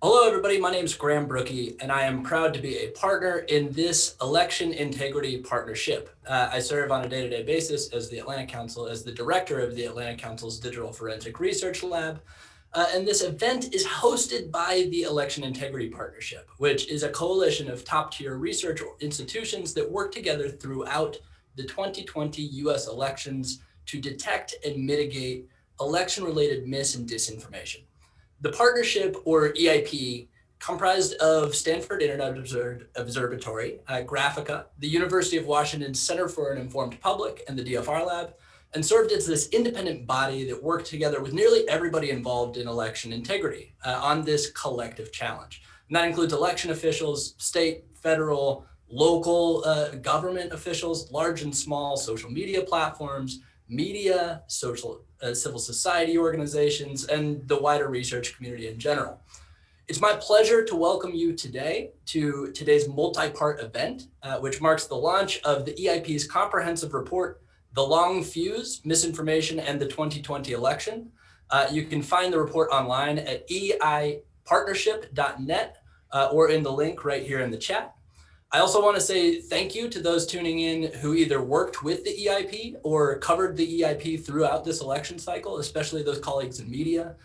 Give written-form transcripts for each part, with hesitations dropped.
Hello, everybody. My name is Graham Brookie, and I am proud to be a partner in this election integrity partnership. I serve on a day-to-day basis as the director of the Atlanta Council's Digital Forensic Research Lab. And this event is hosted by the Election Integrity Partnership, which is a coalition of top-tier research institutions that work together throughout the 2020 US elections to detect and mitigate election-related mis and disinformation. The partnership, or EIP, comprised of Stanford Internet Observatory, Graphica, the University of Washington's Center for an Informed Public, and the DFR Lab, and served as this independent body that worked together with nearly everybody involved in election integrity on this collective challenge. And that includes election officials, state, federal, local government officials, large and small social media platforms, media, civil society organizations, and the wider research community in general. It's my pleasure to welcome you today to today's multi-part event, which marks the launch of the EIP's comprehensive report, The Long Fuse, Misinformation, and the 2020 Election. You can find the report online at eipartnership.net or in the link right here in the chat. I also want to say thank you to those tuning in who either worked with the EIP or covered the EIP throughout this election cycle, especially those colleagues in media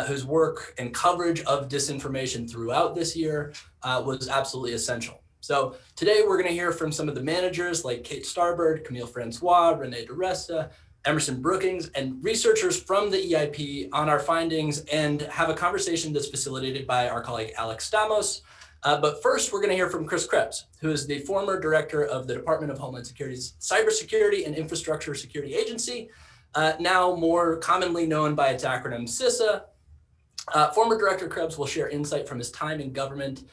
whose work and coverage of disinformation throughout this year was absolutely essential. So today we're going to hear from some of the managers like Kate Starbird, Camille Francois, Renee DeResta, Emerson Brookings, and researchers from the EIP on our findings and have a conversation that's facilitated by our colleague Alex Stamos. But first, we're going to hear from Chris Krebs, who is the former director of the Department of Homeland Security's Cybersecurity and Infrastructure Security Agency, now more commonly known by its acronym CISA. Former Director Krebs will share insight from his time in government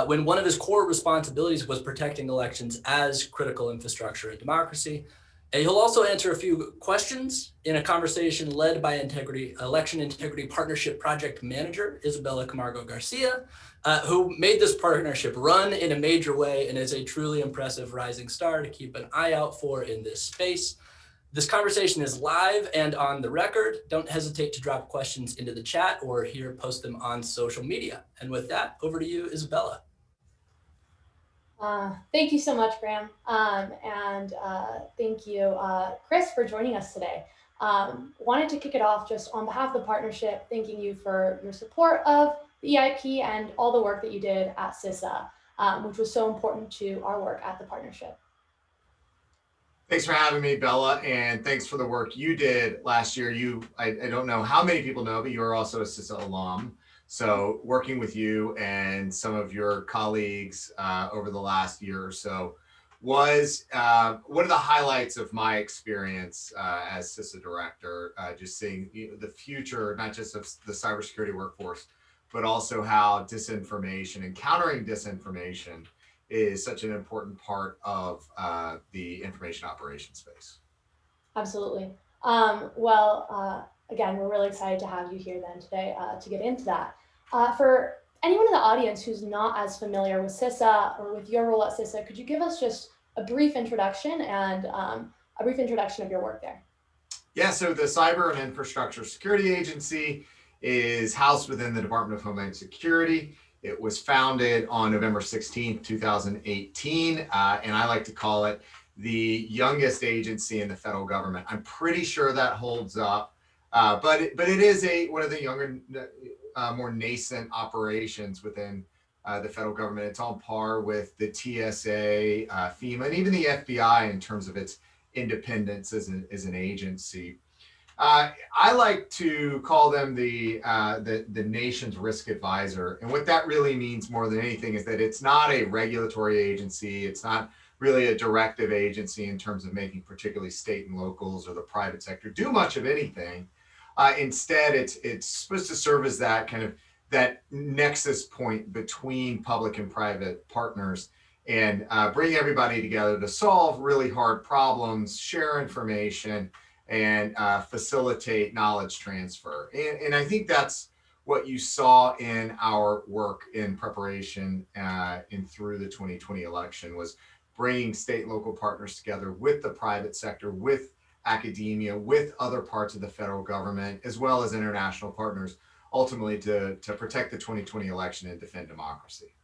when one of his core responsibilities was protecting elections as critical infrastructure in democracy. And he'll also answer a few questions in a conversation led by Election Integrity Partnership Project Manager, Isabella Camargo Garcia, who made this partnership run in a major way and is a truly impressive rising star to keep an eye out for in this space. This conversation is live and on the record. Don't hesitate to drop questions into the chat or here post them on social media. And with that, over to you, Isabella. Thank you so much, Graham. Thank you, Chris, for joining us today. Wanted to kick it off just on behalf of the partnership, thanking you for your support of the EIP and all the work that you did at CISA, which was so important to our work at the partnership. Thanks for having me, Bella, and thanks for the work you did last year. I don't know how many people know, but you are also a CISA alum. So working with you and some of your colleagues over the last year or so was one of the highlights of my experience as CISA director, just seeing the future, not just of the cybersecurity workforce, but also how disinformation and countering disinformation is such an important part of the information operations space. Absolutely. Again, we're really excited to have you here then today to get into that. For anyone in the audience who's not as familiar with CISA or with your role at CISA, could you give us just a brief introduction and a brief introduction of your work there? Yeah, so the Cyber and Infrastructure Security Agency is housed within the Department of Homeland Security. It was founded on November 16th, 2018, and I like to call it the youngest agency in the federal government. I'm pretty sure that holds up, but it is one of the younger, more nascent operations within the federal government. It's on par with the TSA, FEMA, and even the FBI in terms of its independence as an agency. I like to call them the nation's risk advisor. And what that really means more than anything is that it's not a regulatory agency. It's not really a directive agency in terms of making particularly state and locals or the private sector do much of anything. Instead, it's supposed to serve as that kind of that nexus point between public and private partners and bring everybody together to solve really hard problems, share information, and facilitate knowledge transfer. And I think that's what you saw in our work in preparation and through the 2020 election was bringing state and local partners together with the private sector, with academia, with other parts of the federal government, as well as international partners, ultimately to protect the 2020 election and defend democracy.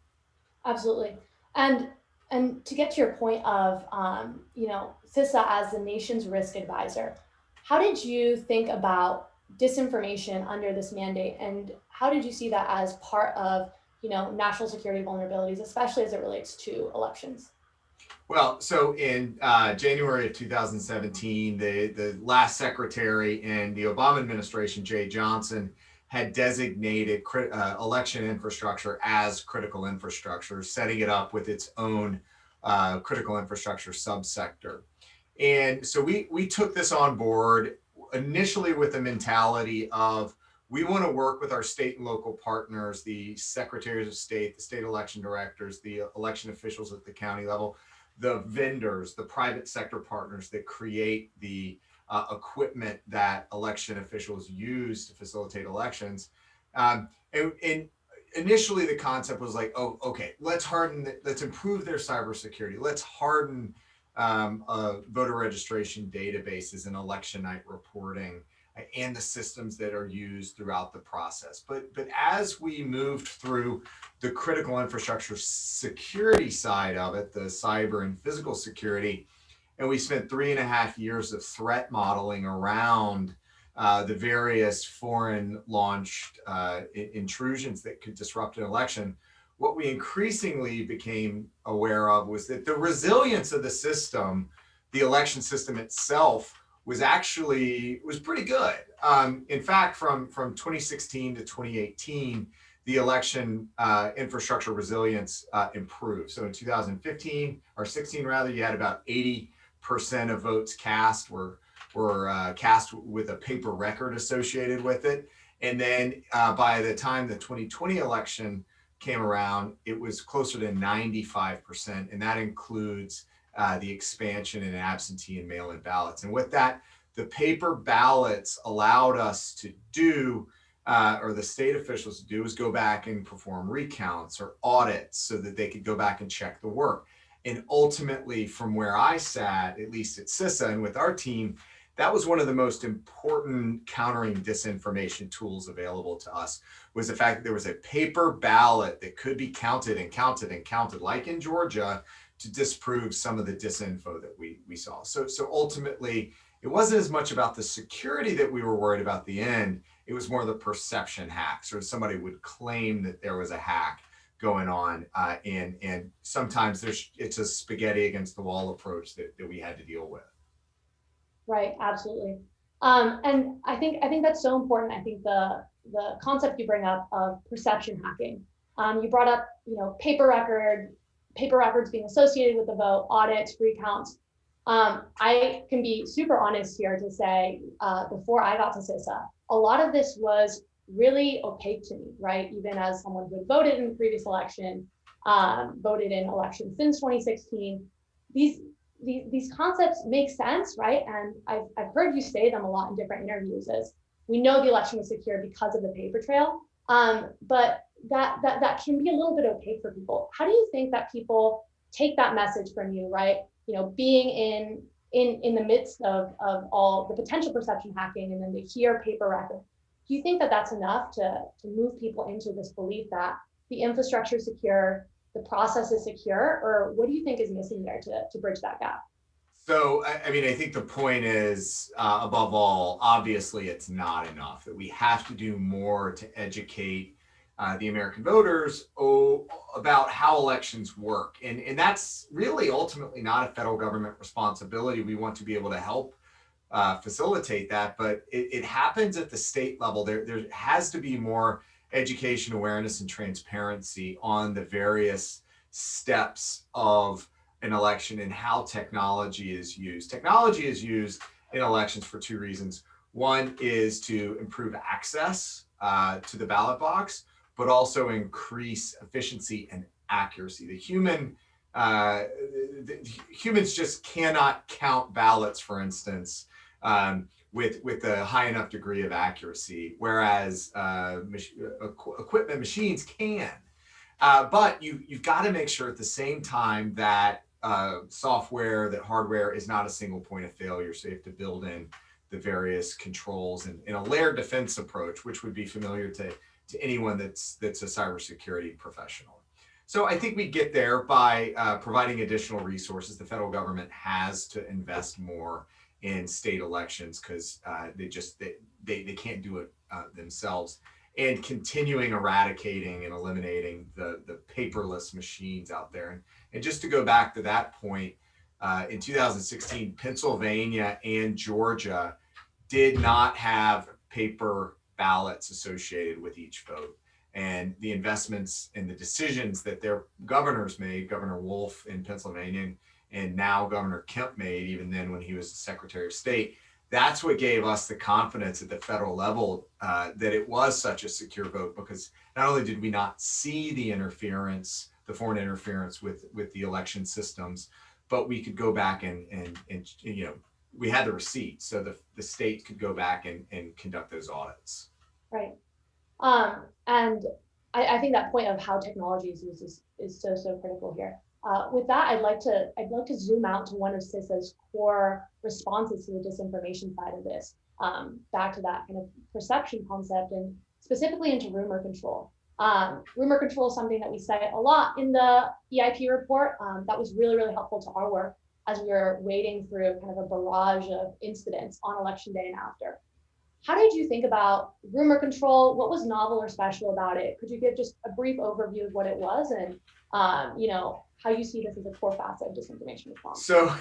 Absolutely. And to get to your point of, CISA as the nation's risk advisor, how did you think about disinformation under this mandate, and how did you see that as part of, national security vulnerabilities, especially as it relates to elections? Well, so in January of 2017, the last secretary in the Obama administration, Jay Johnson, had designated election infrastructure as critical infrastructure, setting it up with its own critical infrastructure subsector. And so we took this on board initially with the mentality of we want to work with our state and local partners, the secretaries of state, the state election directors, the election officials at the county level, the vendors, the private sector partners that create the equipment that election officials use to facilitate elections. And initially the concept was like, oh, okay, let's improve their cybersecurity. Let's harden voter registration databases and election night reporting and the systems that are used throughout the process. But as we moved through the critical infrastructure security side of it, the cyber and physical security, and we spent 3.5 years of threat modeling around the various foreign launched intrusions that could disrupt an election, what we increasingly became aware of was that the resilience of the system, the election system itself, was pretty good. In fact, from 2016 to 2018, the election infrastructure resilience improved. So in 2015 or 16 rather, you had about 80% of votes cast were cast with a paper record associated with it. And then by the time the 2020 election came around, it was closer to 95%, and that includes the expansion in absentee and mail-in ballots. And with that, the paper ballots allowed us to do, or the state officials to do, is go back and perform recounts or audits so that they could go back and check the work. And ultimately, from where I sat, at least at CISA and with our team, that was one of the most important countering disinformation tools available to us, was the fact that there was a paper ballot that could be counted and counted and counted, like in Georgia, to disprove some of the disinfo that we saw. So ultimately, it wasn't as much about the security that we were worried about at the end. It was more the perception hacks, or somebody would claim that there was a hack going on, and sometimes it's a spaghetti against the wall approach that we had to deal with. Right, absolutely. And I think that's so important. I think the concept you bring up of perception hacking. You brought up, paper records being associated with the vote, audits, recounts. I can be super honest here to say, before I got to CISA, a lot of this was really opaque to me, right? Even as someone who had voted in the previous election, voted in elections since 2016, these concepts make sense, right? And I've heard you say them a lot in different interviews, as we know the election was secure because of the paper trail, but that can be a little bit opaque for people. How do you think that people take that message from you, right? Being in the midst of all the potential perception hacking, and then they hear paper record. Do you think that that's enough to move people into this belief that the infrastructure is secure, the process is secure, or what do you think is missing there to bridge that gap? So, I mean, I think the point is, above all, obviously it's not enough, that we have to do more to educate the American voters about how elections work. And that's really ultimately not a federal government responsibility. We want to be able to help facilitate that, but it happens at the state level. There has to be more education, awareness, and transparency on the various steps of an election and how technology is used. Technology is used in elections for two reasons. One is to improve access to the ballot box, but also increase efficiency and accuracy. Humans just cannot count ballots, for instance, with a high enough degree of accuracy, whereas equipment machines can. But you've got to make sure at the same time that software, that hardware is not a single point of failure. So you have to build in the various controls in a layered defense approach, which would be familiar to anyone that's a cybersecurity professional. So I think we get there by providing additional resources. The federal government has to invest more in state elections because they can't do it themselves, and continuing eradicating and eliminating the paperless machines out there. And just to go back to that point, in 2016, Pennsylvania and Georgia did not have paper ballots associated with each vote. And the investments and the decisions that their governors made, Governor Wolf in Pennsylvania, and now Governor Kemp made, even then when he was Secretary of State, that's what gave us the confidence at the federal level that it was such a secure vote, because not only did we not see the interference, the foreign interference with the election systems, but we could go back and we had the receipts, so the state could go back and conduct those audits. Right. And I think that point of how technology is used is so critical here. With that, I'd like to zoom out to one of CISA's core responses to the disinformation side of this, back to that kind of perception concept, and specifically into rumor control. Rumor control is something that we cite a lot in the EIP report. That was really helpful to our work as we were wading through kind of a barrage of incidents on election day and after. How did you think about rumor control? What was novel or special about it? Could you give just a brief overview of what it was, and how you see this as a core facet of disinformation response? So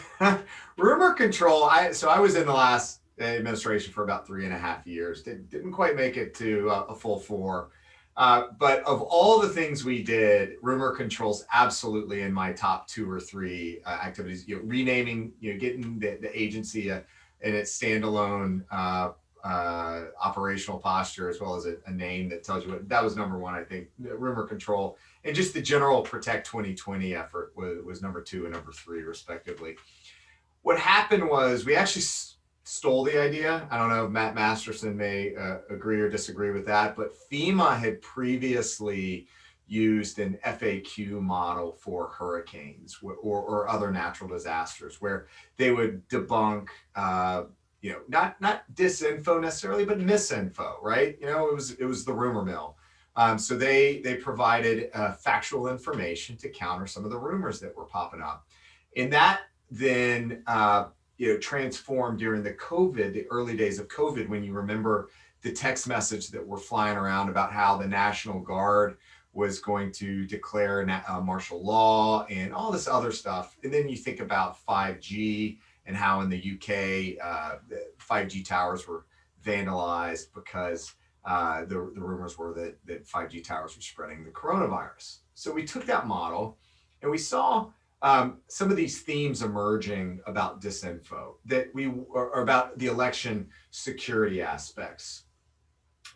rumor control, I was in the last administration for about 3.5 years. Didn't quite make it to a full 4. But of all the things we did, rumor control's absolutely in my top 2 or 3 activities. Renaming, getting the agency in its standalone operational posture, as well as a name that tells you what. That was number 1, I think. Rumor control, and just the general Protect 2020 effort was number 2 and number 3, respectively. What happened was we actually stole the idea. I don't know if Matt Masterson may agree or disagree with that, but FEMA had previously used an FAQ model for hurricanes or other natural disasters, where they would debunk not disinfo necessarily, but misinfo, right? It was the rumor mill. So they provided factual information to counter some of the rumors that were popping up. And that then transformed during the early days of COVID, when you remember the text message that were flying around about how the National Guard was going to declare martial law and all this other stuff. And then you think about 5G and how in the UK, the 5G towers were vandalized because the rumors were that 5G towers were spreading the coronavirus. So we took that model and we saw some of these themes emerging about disinfo or about the election security aspects.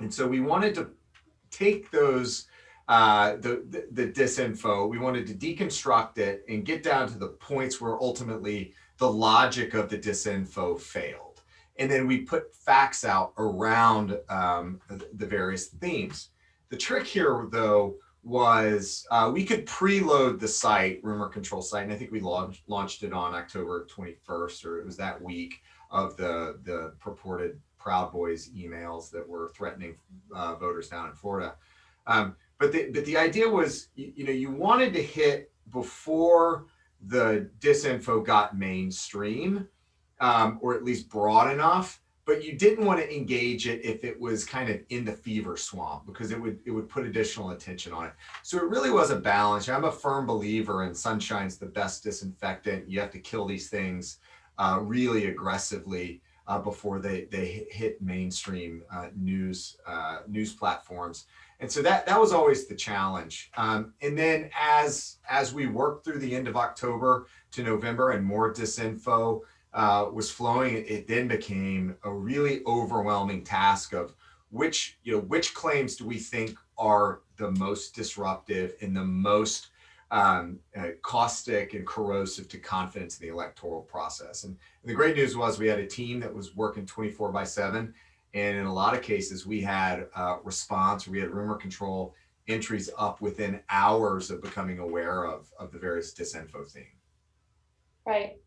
And so we wanted to take those, the disinfo, we wanted to deconstruct it and get down to the points where ultimately the logic of the disinfo failed. And then we put facts out around the various themes. The trick here, though, was we could preload the site, rumor control site, and I think we launched it on October 21st, or it was that week of the purported Proud Boys emails that were threatening voters down in Florida. But the idea was, you wanted to hit before the disinfo got mainstream, or at least broad enough, but you didn't want to engage it if it was kind of in the fever swamp, because it would put additional attention on it. So it really was a balance. I'm a firm believer in sunshine's the best disinfectant. You have to kill these things really aggressively before they hit mainstream news platforms. And so that was always the challenge. And then as we worked through the end of October to November and more disinfo was flowing, it then became a really overwhelming task of which claims do we think are the most disruptive and the most caustic and corrosive to confidence in the electoral process. And the great news was we had a team that was working 24/7. And in a lot of cases, we had response, we had rumor control entries up within hours of becoming aware of the various disinfo theme. Right.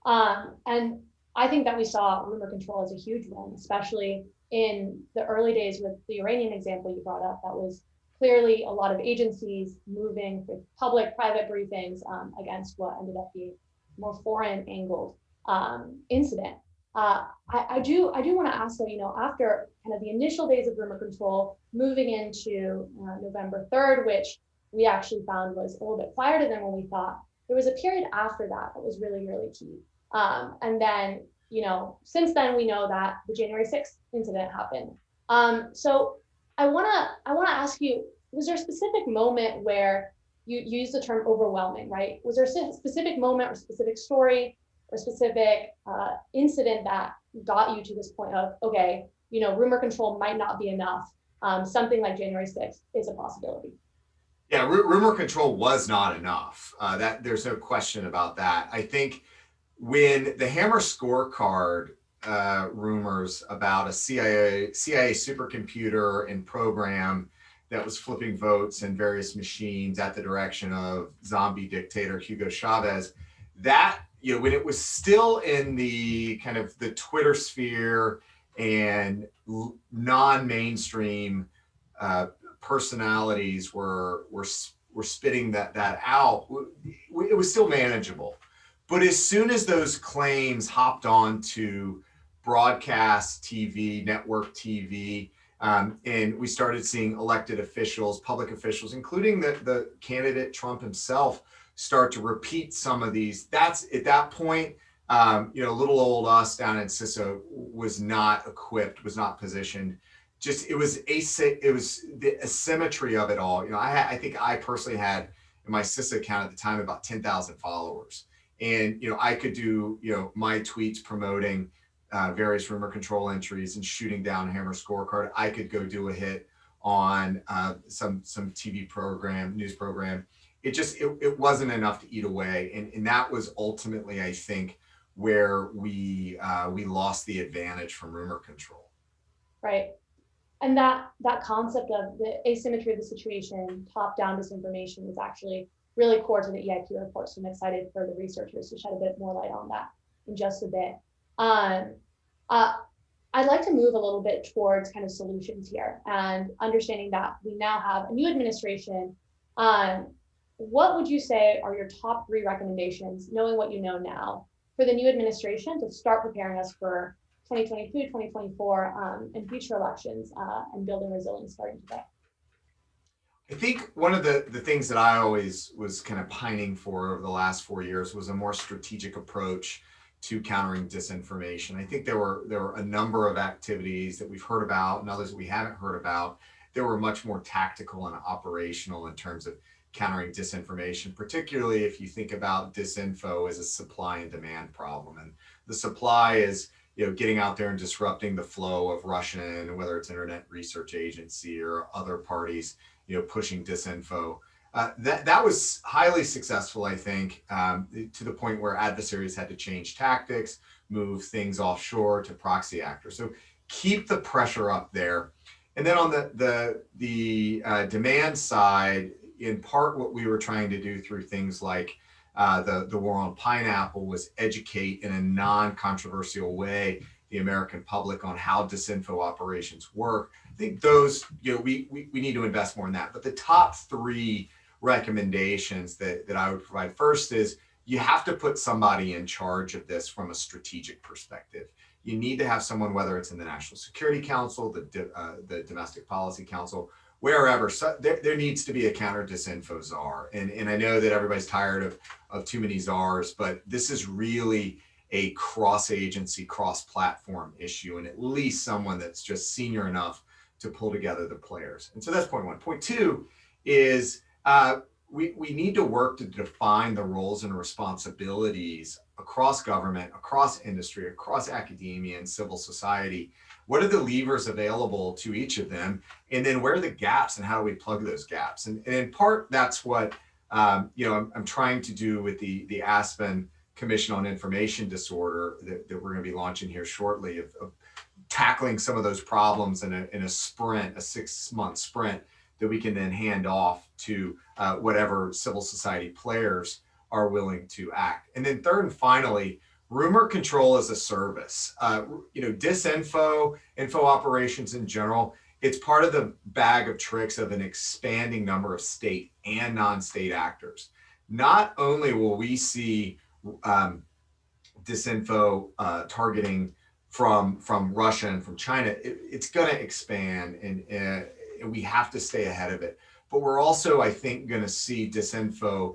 And I think that we saw rumor control as a huge one, especially in the early days with the Iranian example you brought up. That was clearly a lot of agencies moving with public-private briefings against what ended up being more foreign angled incident. I do want to ask though, after kind of the initial days of rumor control, moving into November 3rd, which we actually found was a little bit quieter than what we thought, there was a period after that that was really, really key. And then, since then we know that the January 6th incident happened. So I wanna ask you, was there a specific moment where you used the term overwhelming, right? Was there a specific moment or specific story or specific incident that got you to this point of, okay, rumor control might not be enough. Something like January 6th is a possibility. Yeah, rumor control was not enough. That there's no question about that. I think when the Hammer scorecard rumors about a CIA supercomputer and program that was flipping votes in various machines at the direction of zombie dictator Hugo Chavez, that, when it was still in the kind of the Twitter sphere and non-mainstream personalities were spitting that out, it was still manageable. But as soon as those claims hopped on to broadcast TV, network TV, and we started seeing elected officials, public officials, including the candidate Trump himself, start to repeat some of these, that's at that point, little old us down in CISA was not equipped, was not positioned. It was the asymmetry of it all. I think I personally had in my CISA account at the time about 10,000 followers. And, I could do, my tweets promoting various rumor control entries and shooting down Hammer scorecard. I could go do a hit on some TV program, news program. It wasn't enough to eat away. And that was ultimately, I think, where we lost the advantage from rumor control. Right. And that concept of the asymmetry of the situation, top-down disinformation, is actually really core to the EIP report. So I'm excited for the researchers to shed a bit more light on that in just a bit. I'd like to move a little bit towards kind of solutions here and understanding that we now have a new administration. What would you say are your top 3 recommendations, knowing what you know now, for the new administration to start preparing us for 2022, 2024, and future elections and building resilience starting today? I think one of the things that I always was kind of pining for over the last 4 years was a more strategic approach to countering disinformation. I think there were a number of activities that we've heard about and others that we haven't heard about. There were much more tactical and operational in terms of countering disinformation, particularly if you think about disinfo as a supply and demand problem. And the supply is, getting out there and disrupting the flow of Russian, whether it's Internet Research Agency or other parties, pushing disinfo. That was highly successful, I think, to the point where adversaries had to change tactics, move things offshore to proxy actors. So keep the pressure up there. And then on the demand side, in part, what we were trying to do through things like the war on pineapple was educate in a non-controversial way the American public on how disinfo operations work. I think those, we need to invest more in that. But the top 3 recommendations that I would provide first is you have to put somebody in charge of this from a strategic perspective. You need to have someone, whether it's in the National Security Council, the Domestic Policy Council, wherever. So there needs to be a counter disinfo czar. And I know that everybody's tired of too many czars, but this is really a cross-agency, cross-platform issue, and at least someone that's just senior enough to pull together the players. And so that's point 1. Point 2 is we need to work to define the roles and responsibilities across government, across industry, across academia and civil society. What are the levers available to each of them? And then where are the gaps and how do we plug those gaps? And in part, that's what I'm trying to do with the Aspen Commission on Information Disorder that we're going to be launching here shortly, of tackling some of those problems in a sprint, a 6-month sprint that we can then hand off to whatever civil society players are willing to act. And then third and finally, rumor control as a service. Disinfo, info operations in general, it's part of the bag of tricks of an expanding number of state and non-state actors. Not only will we see disinfo targeting from Russia and from China, it's going to expand, and we have to stay ahead of it. But we're also, I think, going to see disinfo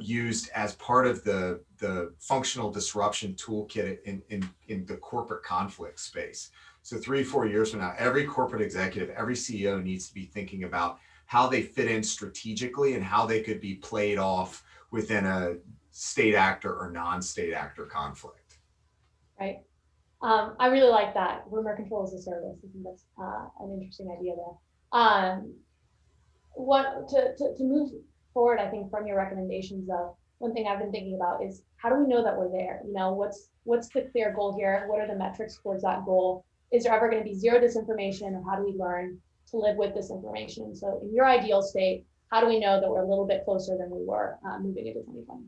used as part of the functional disruption toolkit in the corporate conflict space. So 3-4 years from now, every corporate executive, every CEO needs to be thinking about how they fit in strategically and how they could be played off within a state actor or non-state actor conflict. Right. I really like that. Rumor control as a service. I think that's an interesting idea there. What to move forward, I think, from your recommendations, of one thing I've been thinking about is, how do we know that we're there? What's the clear goal here? What are the metrics towards that goal? Is there ever going to be zero disinformation, or how do we learn to live with disinformation? So in your ideal state, how do we know that we're a little bit closer than we were moving into 2020?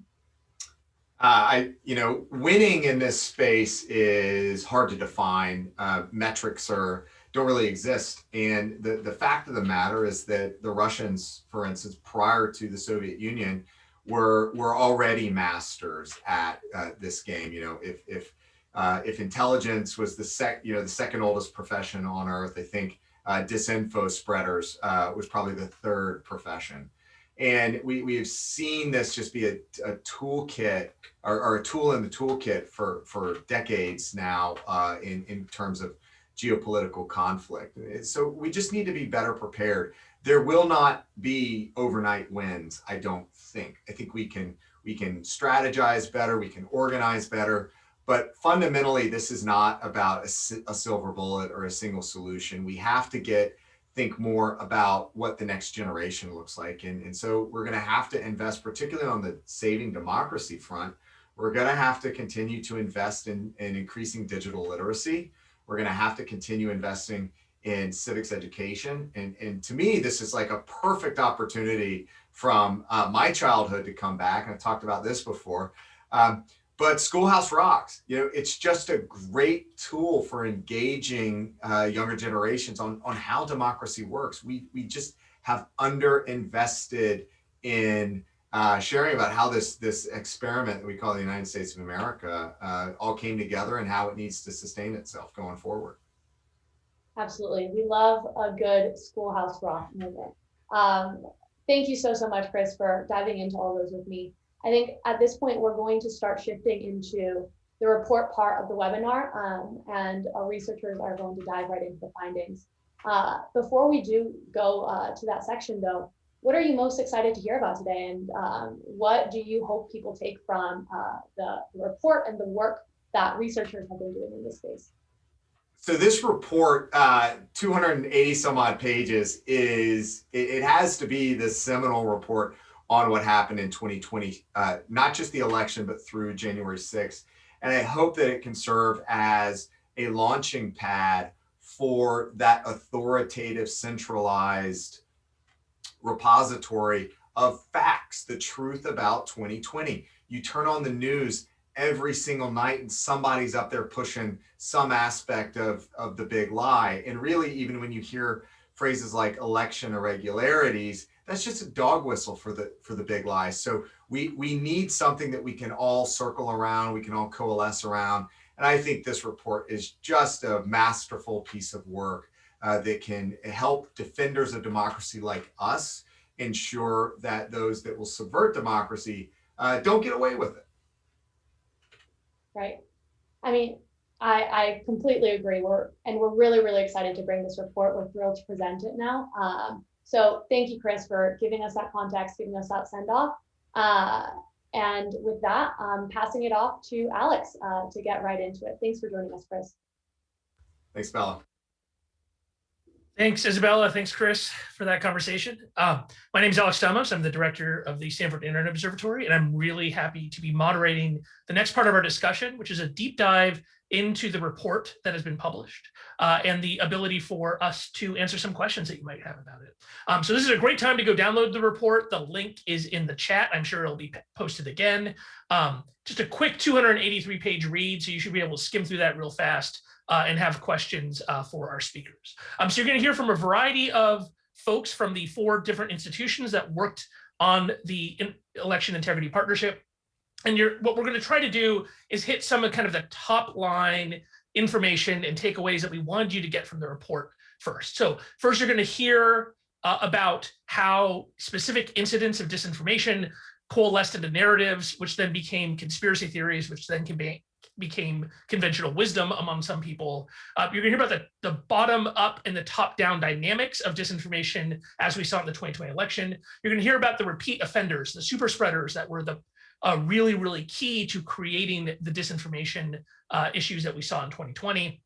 Winning in this space is hard to define. Metrics don't really exist. And the fact of the matter is that the Russians, for instance, prior to the Soviet Union, were already masters at this game. If intelligence was the second oldest profession on earth, I think disinfo spreaders was probably the third profession. And we have seen this just be a toolkit or a tool in the toolkit for decades now in terms of geopolitical conflict. So we just need to be better prepared. There will not be overnight wins, I don't think. I think we can strategize better, we can organize better, but fundamentally this is not about a silver bullet or a single solution. We have to think more about what the next generation looks like. And so we're going to have to invest, particularly on the saving democracy front. We're going to have to continue to invest in increasing digital literacy. We're going to have to continue investing in civics education. And to me, this is like a perfect opportunity from my childhood to come back. And I've talked about this before. But Schoolhouse rocks. It's just a great tool for engaging younger generations on how democracy works. We just have underinvested in sharing about how this experiment that we call the United States of America all came together and how it needs to sustain itself going forward. Absolutely. We love a good Schoolhouse rock movement. Thank you so much, Chris, for diving into all those with me. I think at this point, we're going to start shifting into the report part of the webinar, and our researchers are going to dive right into the findings. Before we do go to that section, though, what are you most excited to hear about today, and what do you hope people take from the report and the work that researchers have been doing in this space? So this report, 280 some odd pages, it has to be the seminal report on what happened in 2020, not just the election, but through January 6th. And I hope that it can serve as a launching pad for that authoritative, centralized repository of facts, the truth about 2020. You turn on the news every single night and somebody's up there pushing some aspect of the big lie. And really, even when you hear phrases like election irregularities, that's just a dog whistle for the big lie. So we need something that we can all circle around, we can all coalesce around. And I think this report is just a masterful piece of work that can help defenders of democracy like us ensure that those that will subvert democracy don't get away with it. Right. I mean, I completely agree. We're really, really excited to bring this report. We're thrilled to present it now. So thank you, Chris, for giving us that context, giving us that send off. And with that, passing it off to Alex to get right into it. Thanks for joining us, Chris. Thanks, Bella. Thanks, Isabella. Thanks, Chris, for that conversation. My name is Alex Stamos. I'm the director of the Stanford Internet Observatory, and I'm really happy to be moderating the next part of our discussion, which is a deep dive into the report that has been published, and the ability for us to answer some questions that you might have about it. So this is a great time to go download the report. The link is in the chat. I'm sure it'll be posted again. Just a quick 283-page read, so you should be able to skim through that real fast and have questions for our speakers. So you're going to hear from a variety of folks from the 4 different institutions that worked on the election integrity partnership. And what we're going to try to do is hit some of kind of the top line information and takeaways that we wanted you to get from the report first. So first, you're going to hear about how specific incidents of disinformation coalesced into narratives, which then became conspiracy theories, which then became conventional wisdom among some people. You're going to hear about the bottom up and the top down dynamics of disinformation as we saw in the 2020 election. You're going to hear about the repeat offenders, the super spreaders that were the really, really key to creating the disinformation issues that we saw in 2020.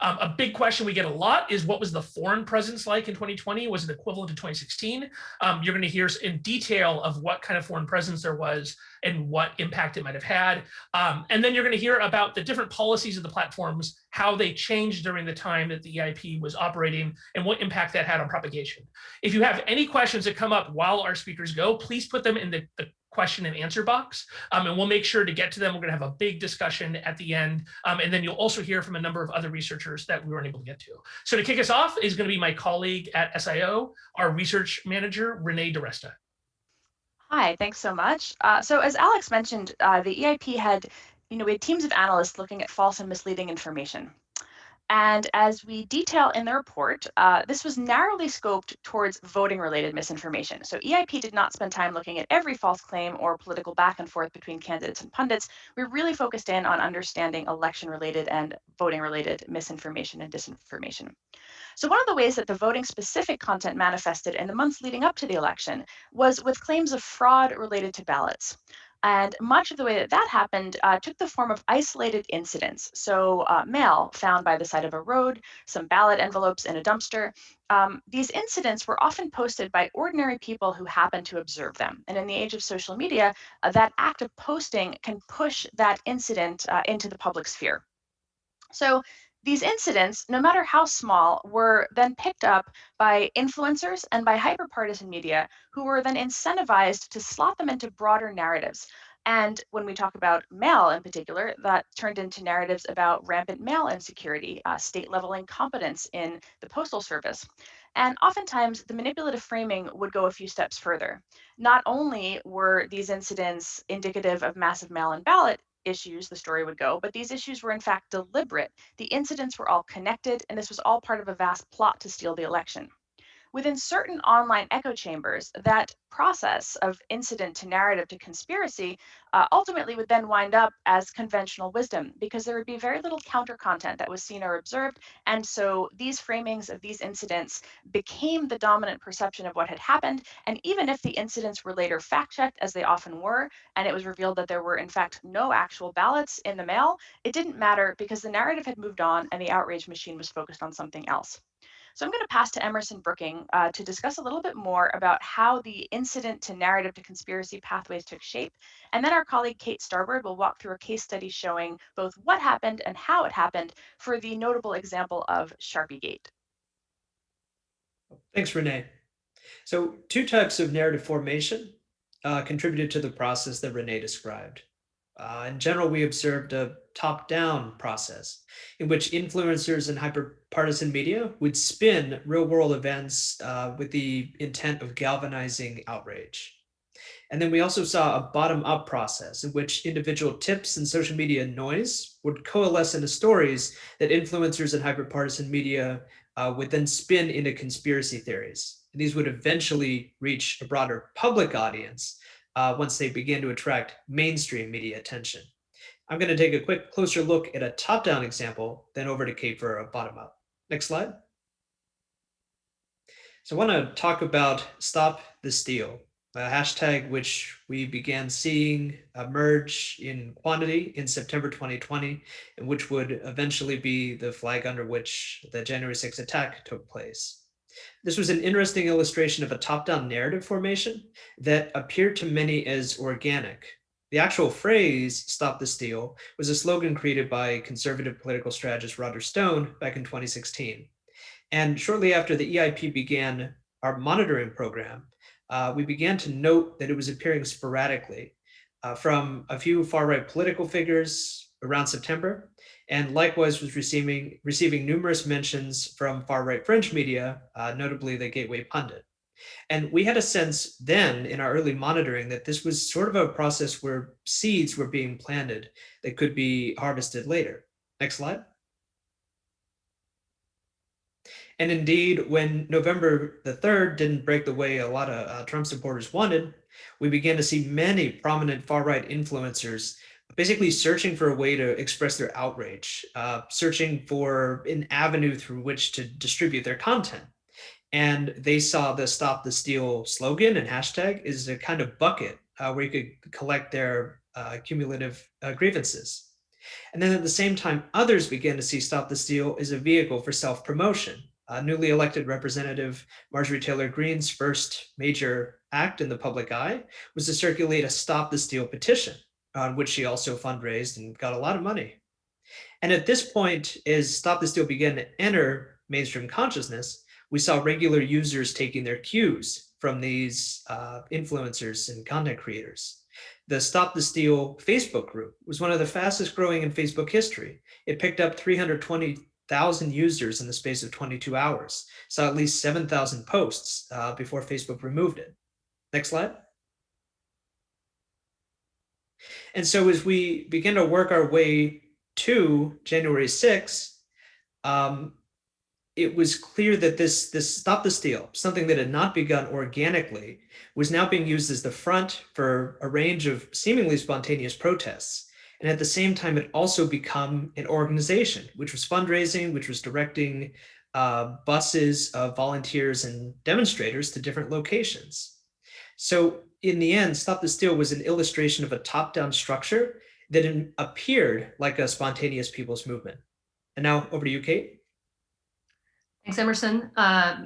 A big question we get a lot is, what was the foreign presence like in 2020? Was it equivalent to 2016? You're going to hear in detail of what kind of foreign presence there was and what impact it might have had. And then you're going to hear about the different policies of the platforms, how they changed during the time that the EIP was operating, and what impact that had on propagation. If you have any questions that come up while our speakers go, please put them in the question and answer box, and we'll make sure to get to them. We're going to have a big discussion at the end, and then you'll also hear from a number of other researchers that we weren't able to get to. So to kick us off is going to be my colleague at SIO, our research manager, Renee DiResta. Hi, thanks so much. So as Alex mentioned, the EIP had, we had teams of analysts looking at false and misleading information. And as we detail in the report, this was narrowly scoped towards voting-related misinformation. So EIP did not spend time looking at every false claim or political back and forth between candidates and pundits. We really focused in on understanding election-related and voting-related misinformation and disinformation. So one of the ways that the voting-specific content manifested in the months leading up to the election was with claims of fraud related to ballots. And much of the way that that happened took the form of isolated incidents. So mail found by the side of a road, some ballot envelopes in a dumpster. These incidents were often posted by ordinary people who happened to observe them. And in the age of social media, that act of posting can push that incident into the public sphere. So these incidents, no matter how small, were then picked up by influencers and by hyperpartisan media, who were then incentivized to slot them into broader narratives. And when we talk about mail in particular, that turned into narratives about rampant mail insecurity, state-level incompetence in the postal service. And oftentimes, the manipulative framing would go a few steps further. Not only were these incidents indicative of massive mail-in ballot issues, the story would go, but these issues were in fact deliberate. The incidents were all connected, and this was all part of a vast plot to steal the election. Within certain online echo chambers, that process of incident to narrative to conspiracy ultimately would then wind up as conventional wisdom, because there would be very little counter content that was seen or observed. And so these framings of these incidents became the dominant perception of what had happened. And even if the incidents were later fact-checked, as they often were, and it was revealed that there were in fact no actual ballots in the mail, it didn't matter, because the narrative had moved on and the outrage machine was focused on something else. So I'm going to pass to Emerson Brooking to discuss a little bit more about how the incident to narrative to conspiracy pathways took shape. And then our colleague Kate Starbird will walk through a case study showing both what happened and how it happened for the notable example of Sharpiegate. Thanks, Renee. So 2 types of narrative formation contributed to the process that Renee described. In general, we observed a top-down process in which influencers and hyperpartisan media would spin real-world events with the intent of galvanizing outrage. And then we also saw a bottom-up process in which individual tips and social media noise would coalesce into stories that influencers and hyperpartisan media would then spin into conspiracy theories. And these would eventually reach a broader public audience once they begin to attract mainstream media attention. I'm going to take a quick closer look at a top-down example, then over to Kate for a bottom-up. Next slide. So I want to talk about Stop the Steal, a hashtag which we began seeing emerge in quantity in September 2020, and which would eventually be the flag under which the January 6th attack took place. This was an interesting illustration of a top-down narrative formation that appeared to many as organic. The actual phrase, "Stop the Steal," was a slogan created by conservative political strategist Roger Stone back in 2016. And shortly after the EIP began our monitoring program, we began to note that it was appearing sporadically from a few far-right political figures around September, and likewise was receiving numerous mentions from far-right fringe media, notably the Gateway Pundit. And we had a sense then in our early monitoring that this was sort of a process where seeds were being planted that could be harvested later. Next slide. And indeed, when November the 3rd didn't break the way a lot of Trump supporters wanted, we began to see many prominent far-right influencers basically searching for a way to express their outrage, searching for an avenue through which to distribute their content. And they saw the "Stop the Steal" slogan and hashtag is a kind of bucket where you could collect their cumulative grievances. And then at the same time, others began to see "Stop the Steal" as a vehicle for self-promotion. Newly elected Representative Marjorie Taylor Greene's first major act in the public eye was to circulate a "Stop the Steal" petition, on which she also fundraised and got a lot of money. And at this point, as "Stop the Steal" began to enter mainstream consciousness, we saw regular users taking their cues from these influencers and content creators. The "Stop the Steal" Facebook group was one of the fastest growing in Facebook history. It picked up 320,000 users in the space of 22 hours, saw at least 7,000 posts before Facebook removed it. Next slide. And so as we begin to work our way to January 6th, it was clear that this "Stop the Steal," something that had not begun organically, was now being used as the front for a range of seemingly spontaneous protests. And at the same time, it also become an organization, which was fundraising, which was directing buses of volunteers and demonstrators to different locations. So in the end, "Stop the Steal" was an illustration of a top-down structure that appeared like a spontaneous people's movement. And now over to you, Kate. Thanks, Emerson.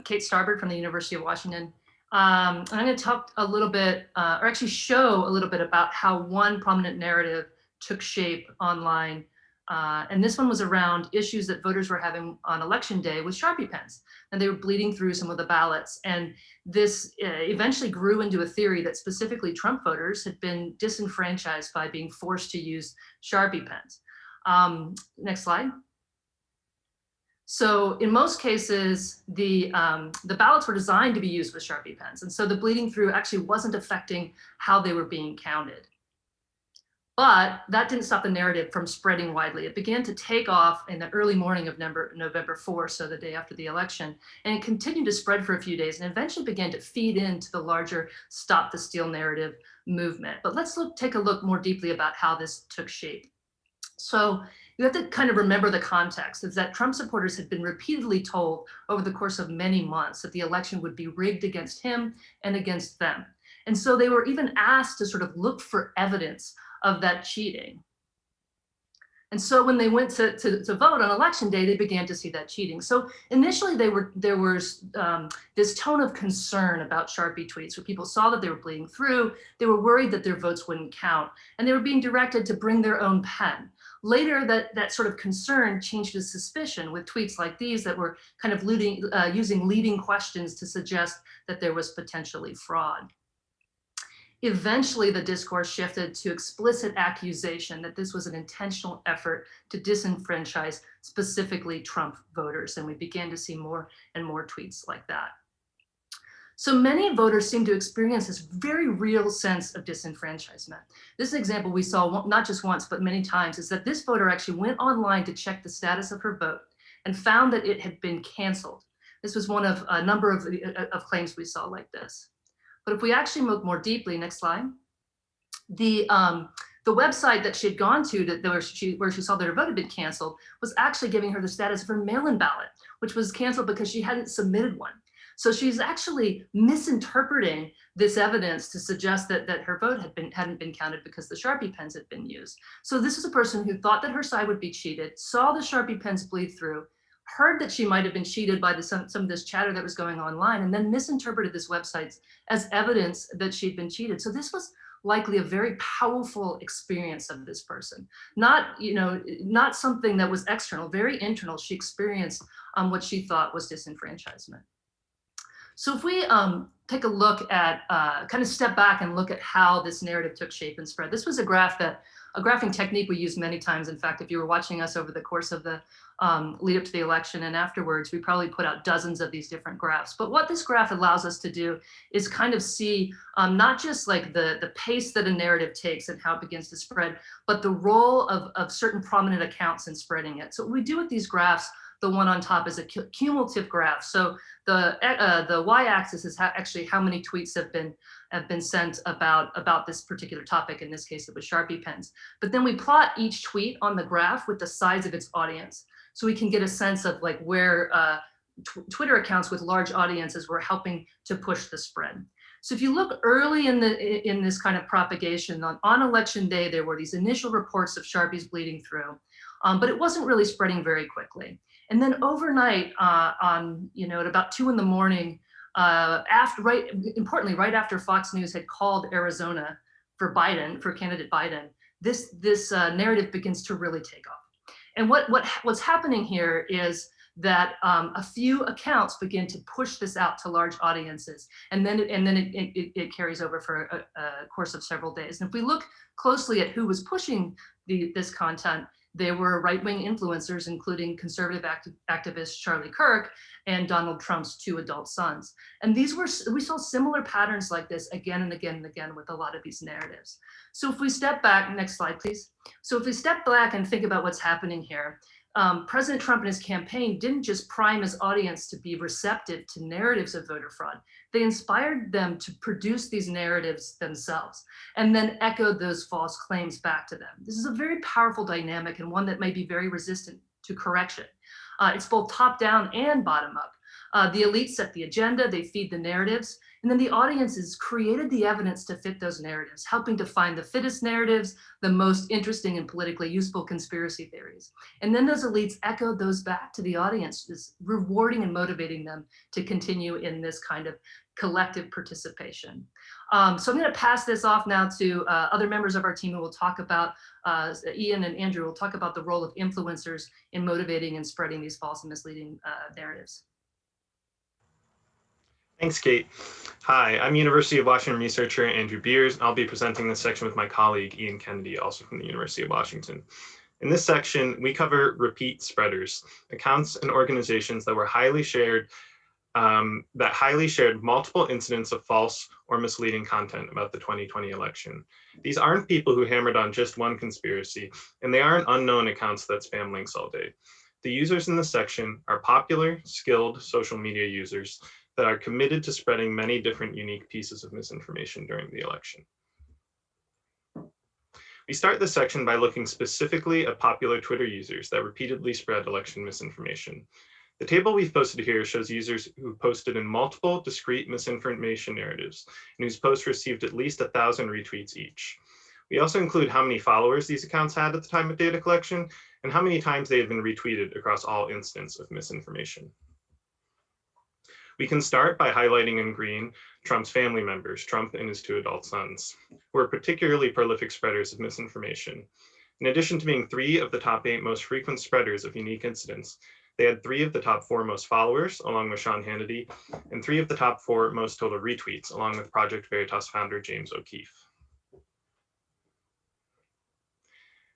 Kate Starbird from the University of Washington. I'm going to talk a little bit, or actually show a little bit about how one prominent narrative took shape online. And this one was around issues that voters were having on election day with Sharpie pens. And they were bleeding through some of the ballots. And this eventually grew into a theory that specifically Trump voters had been disenfranchised by being forced to use Sharpie pens. Next slide. So in most cases, the ballots were designed to be used with Sharpie pens. And so the bleeding through actually wasn't affecting how they were being counted. But that didn't stop the narrative from spreading widely. It began to take off in the early morning of November 4th, so the day after the election, and it continued to spread for a few days and eventually began to feed into the larger "Stop the Steal" narrative movement. But let's take a look more deeply about how this took shape. So you have to kind of remember the context is that Trump supporters had been repeatedly told over the course of many months that the election would be rigged against him and against them. And so they were even asked to sort of look for evidence of that cheating. And so when they went to vote on election day, they began to see that cheating. So initially there was this tone of concern about Sharpie tweets where people saw that they were bleeding through, they were worried that their votes wouldn't count, and they were being directed to bring their own pen. Later, that sort of concern changed to suspicion with tweets like these that were kind of using leading questions to suggest that there was potentially fraud. Eventually, the discourse shifted to explicit accusation that this was an intentional effort to disenfranchise specifically Trump voters, and we began to see more and more tweets like that. So many voters seem to experience this very real sense of disenfranchisement. This example we saw not just once, but many times, is that this voter actually went online to check the status of her vote and found that it had been canceled. This was one of a number of claims we saw like this. But if we actually look more deeply, next slide, the website that she had gone to where she saw that her vote had been canceled was actually giving her the status of her mail-in ballot, which was canceled because she hadn't submitted one. So she's actually misinterpreting this evidence to suggest that her vote hadn't been counted because the Sharpie pens had been used. So this is a person who thought that her side would be cheated, saw the Sharpie pens bleed through, heard that she might have been cheated by some of this chatter that was going online, and then misinterpreted this website as evidence that she'd been cheated. So this was likely a very powerful experience of this person. Not, not something that was external, very internal. She experienced what she thought was disenfranchisement. So if we take a look at, kind of step back and look at how this narrative took shape and spread. This was a graphing technique we used many times. In fact, if you were watching us over the course of the lead up to the election and afterwards, we probably put out dozens of these different graphs. But what this graph allows us to do is kind of see not just like the pace that a narrative takes and how it begins to spread, but the role of certain prominent accounts in spreading it. So what we do with these graphs, the one on top is a cumulative graph. So the y-axis is actually how many tweets have been sent about this particular topic. In this case, it was Sharpie pens. But then we plot each tweet on the graph with the size of its audience, so we can get a sense of like where Twitter accounts with large audiences were helping to push the spread. So if you look early in this kind of propagation, on election day, there were these initial reports of Sharpies bleeding through, but it wasn't really spreading very quickly. And then overnight, at about 2 in the morning, importantly, right after Fox News had called Arizona for candidate Biden, this narrative begins to really take off. And what's happening here is that a few accounts begin to push this out to large audiences, and then it carries over for a course of several days. And if we look closely at who was pushing this content, there were right-wing influencers, including conservative activist Charlie Kirk and Donald Trump's 2 adult sons. And we saw similar patterns like this again and again and again with a lot of these narratives. So if we step back, next slide, please. So if we step back and think about what's happening here, President Trump and his campaign didn't just prime his audience to be receptive to narratives of voter fraud. They inspired them to produce these narratives themselves and then echoed those false claims back to them. This is a very powerful dynamic and one that may be very resistant to correction. It's both top down and bottom up. The elites set the agenda, they feed the narratives, and then the audiences created the evidence to fit those narratives, helping to find the fittest narratives, the most interesting and politically useful conspiracy theories. And then those elites echoed those back to the audiences, rewarding and motivating them to continue in this kind of collective participation. So I'm going to pass this off now to other members of our team who will talk about, Ian and Andrew will talk about the role of influencers in motivating and spreading these false and misleading narratives. Thanks, Kate. Hi, I'm University of Washington researcher Andrew Beers, and I'll be presenting this section with my colleague Ian Kennedy, also from the University of Washington. In this section, we cover repeat spreaders, accounts and organizations that were highly shared, multiple incidents of false or misleading content about the 2020 election. These aren't people who hammered on just one conspiracy, and they aren't unknown accounts that spam links all day. The users in this section are popular, skilled social media users that are committed to spreading many different unique pieces of misinformation during the election. We start this section by looking specifically at popular Twitter users that repeatedly spread election misinformation. The table we've posted here shows users who posted in multiple discrete misinformation narratives and whose posts received at least 1,000 retweets each. We also include how many followers these accounts had at the time of data collection and how many times they had been retweeted across all instances of misinformation. We can start by highlighting in green Trump's family members, Trump and his 2 adult sons, who are particularly prolific spreaders of misinformation. In addition to being 3 of the top 8 most frequent spreaders of unique incidents, they had 3 of the top 4 most followers, along with Sean Hannity, and 3 of the top 4 most total retweets, along with Project Veritas founder James O'Keefe.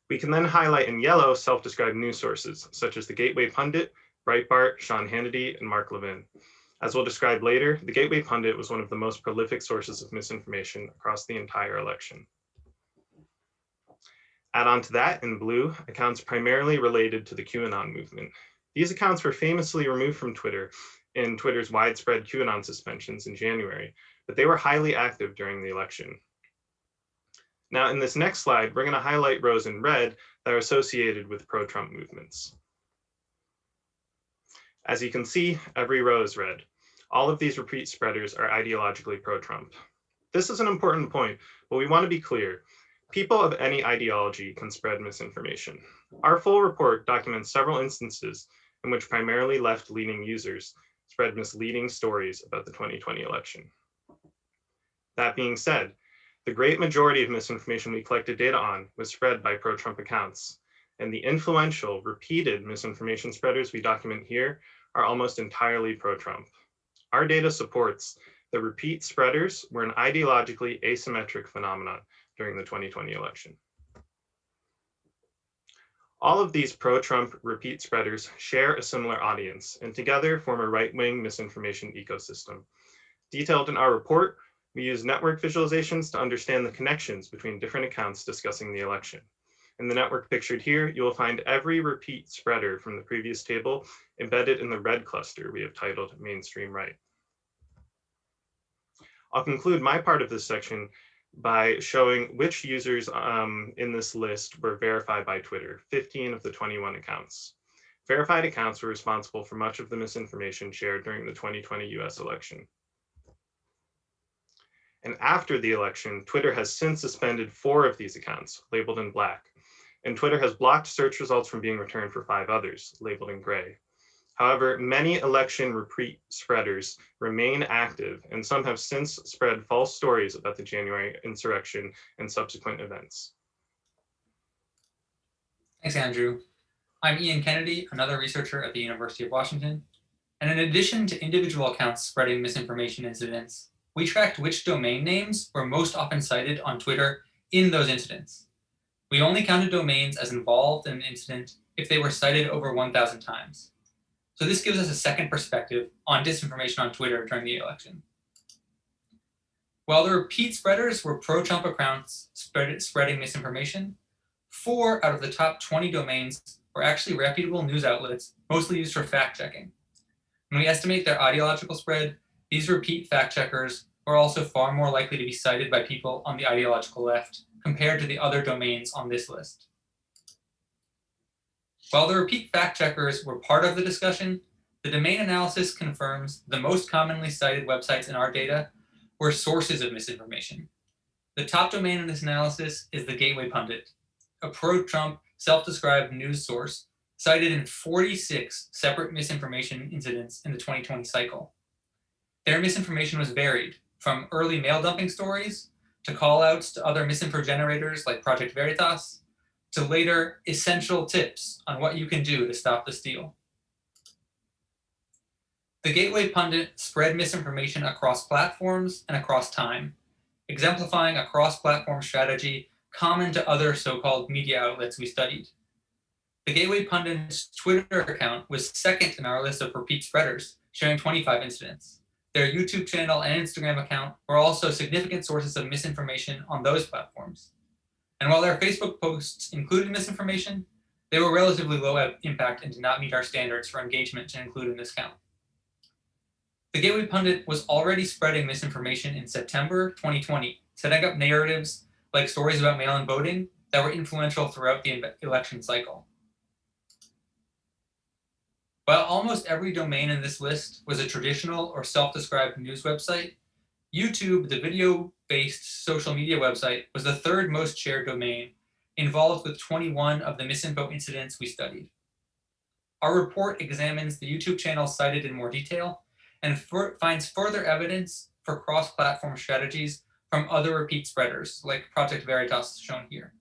We can then highlight in yellow self-described news sources, such as the Gateway Pundit, Breitbart, Sean Hannity, and Mark Levin. As we'll describe later, the Gateway Pundit was one of the most prolific sources of misinformation across the entire election. Add on to that, in blue, accounts primarily related to the QAnon movement. These accounts were famously removed from Twitter in Twitter's widespread QAnon suspensions in January, but they were highly active during the election. Now, in this next slide, we're going to highlight rows in red that are associated with pro-Trump movements. As you can see, every row is red. All of these repeat spreaders are ideologically pro-Trump. This is an important point, but we want to be clear. People of any ideology can spread misinformation. Our full report documents several instances in which primarily left-leaning users spread misleading stories about the 2020 election. That being said, The great majority of misinformation we collected data on was spread by pro-Trump accounts, and the influential, repeated misinformation spreaders we document here are almost entirely pro-Trump. Our data supports that repeat spreaders were an ideologically asymmetric phenomenon during the 2020 election. All of these pro-Trump repeat spreaders share a similar audience and together form a right-wing misinformation ecosystem. Detailed in our report, we use network visualizations to understand the connections between different accounts discussing the election. In the network pictured here, you will find every repeat spreader from the previous table embedded in the red cluster we have titled Mainstream Right. I'll conclude my part of this section by showing which users in this list were verified by Twitter, 15 of the 21 accounts. Verified accounts were responsible for much of the misinformation shared during the 2020 US election. And after the election, Twitter has since suspended 4 of these accounts, labeled in black. And Twitter has blocked search results from being returned for 5 others, labeled in gray. However, many election repeat spreaders remain active, and some have since spread false stories about the January insurrection and subsequent events. Thanks, Andrew. I'm Ian Kennedy, another researcher at the University of Washington. And in addition to individual accounts spreading misinformation incidents, we tracked which domain names were most often cited on Twitter in those incidents. We only counted domains as involved in an incident if they were cited over 1,000 times. So this gives us a second perspective on disinformation on Twitter during the election. While the repeat spreaders were pro-Trump accounts spreading misinformation, 4 out of the top 20 domains were actually reputable news outlets, mostly used for fact-checking. When we estimate their ideological spread, these repeat fact-checkers were also far more likely to be cited by people on the ideological left compared to the other domains on this list. While the repeat fact-checkers were part of the discussion, the domain analysis confirms the most commonly cited websites in our data were sources of misinformation. The top domain in this analysis is the Gateway Pundit, a pro-Trump self-described news source cited in 46 separate misinformation incidents in the 2020 cycle. Their misinformation was varied, from early mail dumping stories to call-outs to other misinfo generators like Project Veritas, to later essential tips on what you can do to stop the steal. The Gateway Pundit spread misinformation across platforms and across time, exemplifying a cross-platform strategy common to other so-called media outlets we studied. The Gateway Pundit's Twitter account was second in our list of repeat spreaders, sharing 25 incidents. Their YouTube channel and Instagram account were also significant sources of misinformation on those platforms. And while their Facebook posts included misinformation, they were relatively low impact and did not meet our standards for engagement to include in this count. The Gateway Pundit was already spreading misinformation in September 2020, setting up narratives like stories about mail-in voting that were influential throughout the election cycle. While almost every domain in this list was a traditional or self-described news website, YouTube, the video-based social media website, was the 3rd most shared domain, involved with 21 of the misinfo incidents we studied. Our report examines the YouTube channel cited in more detail and finds further evidence for cross-platform strategies from other repeat spreaders, like Project Veritas shown here.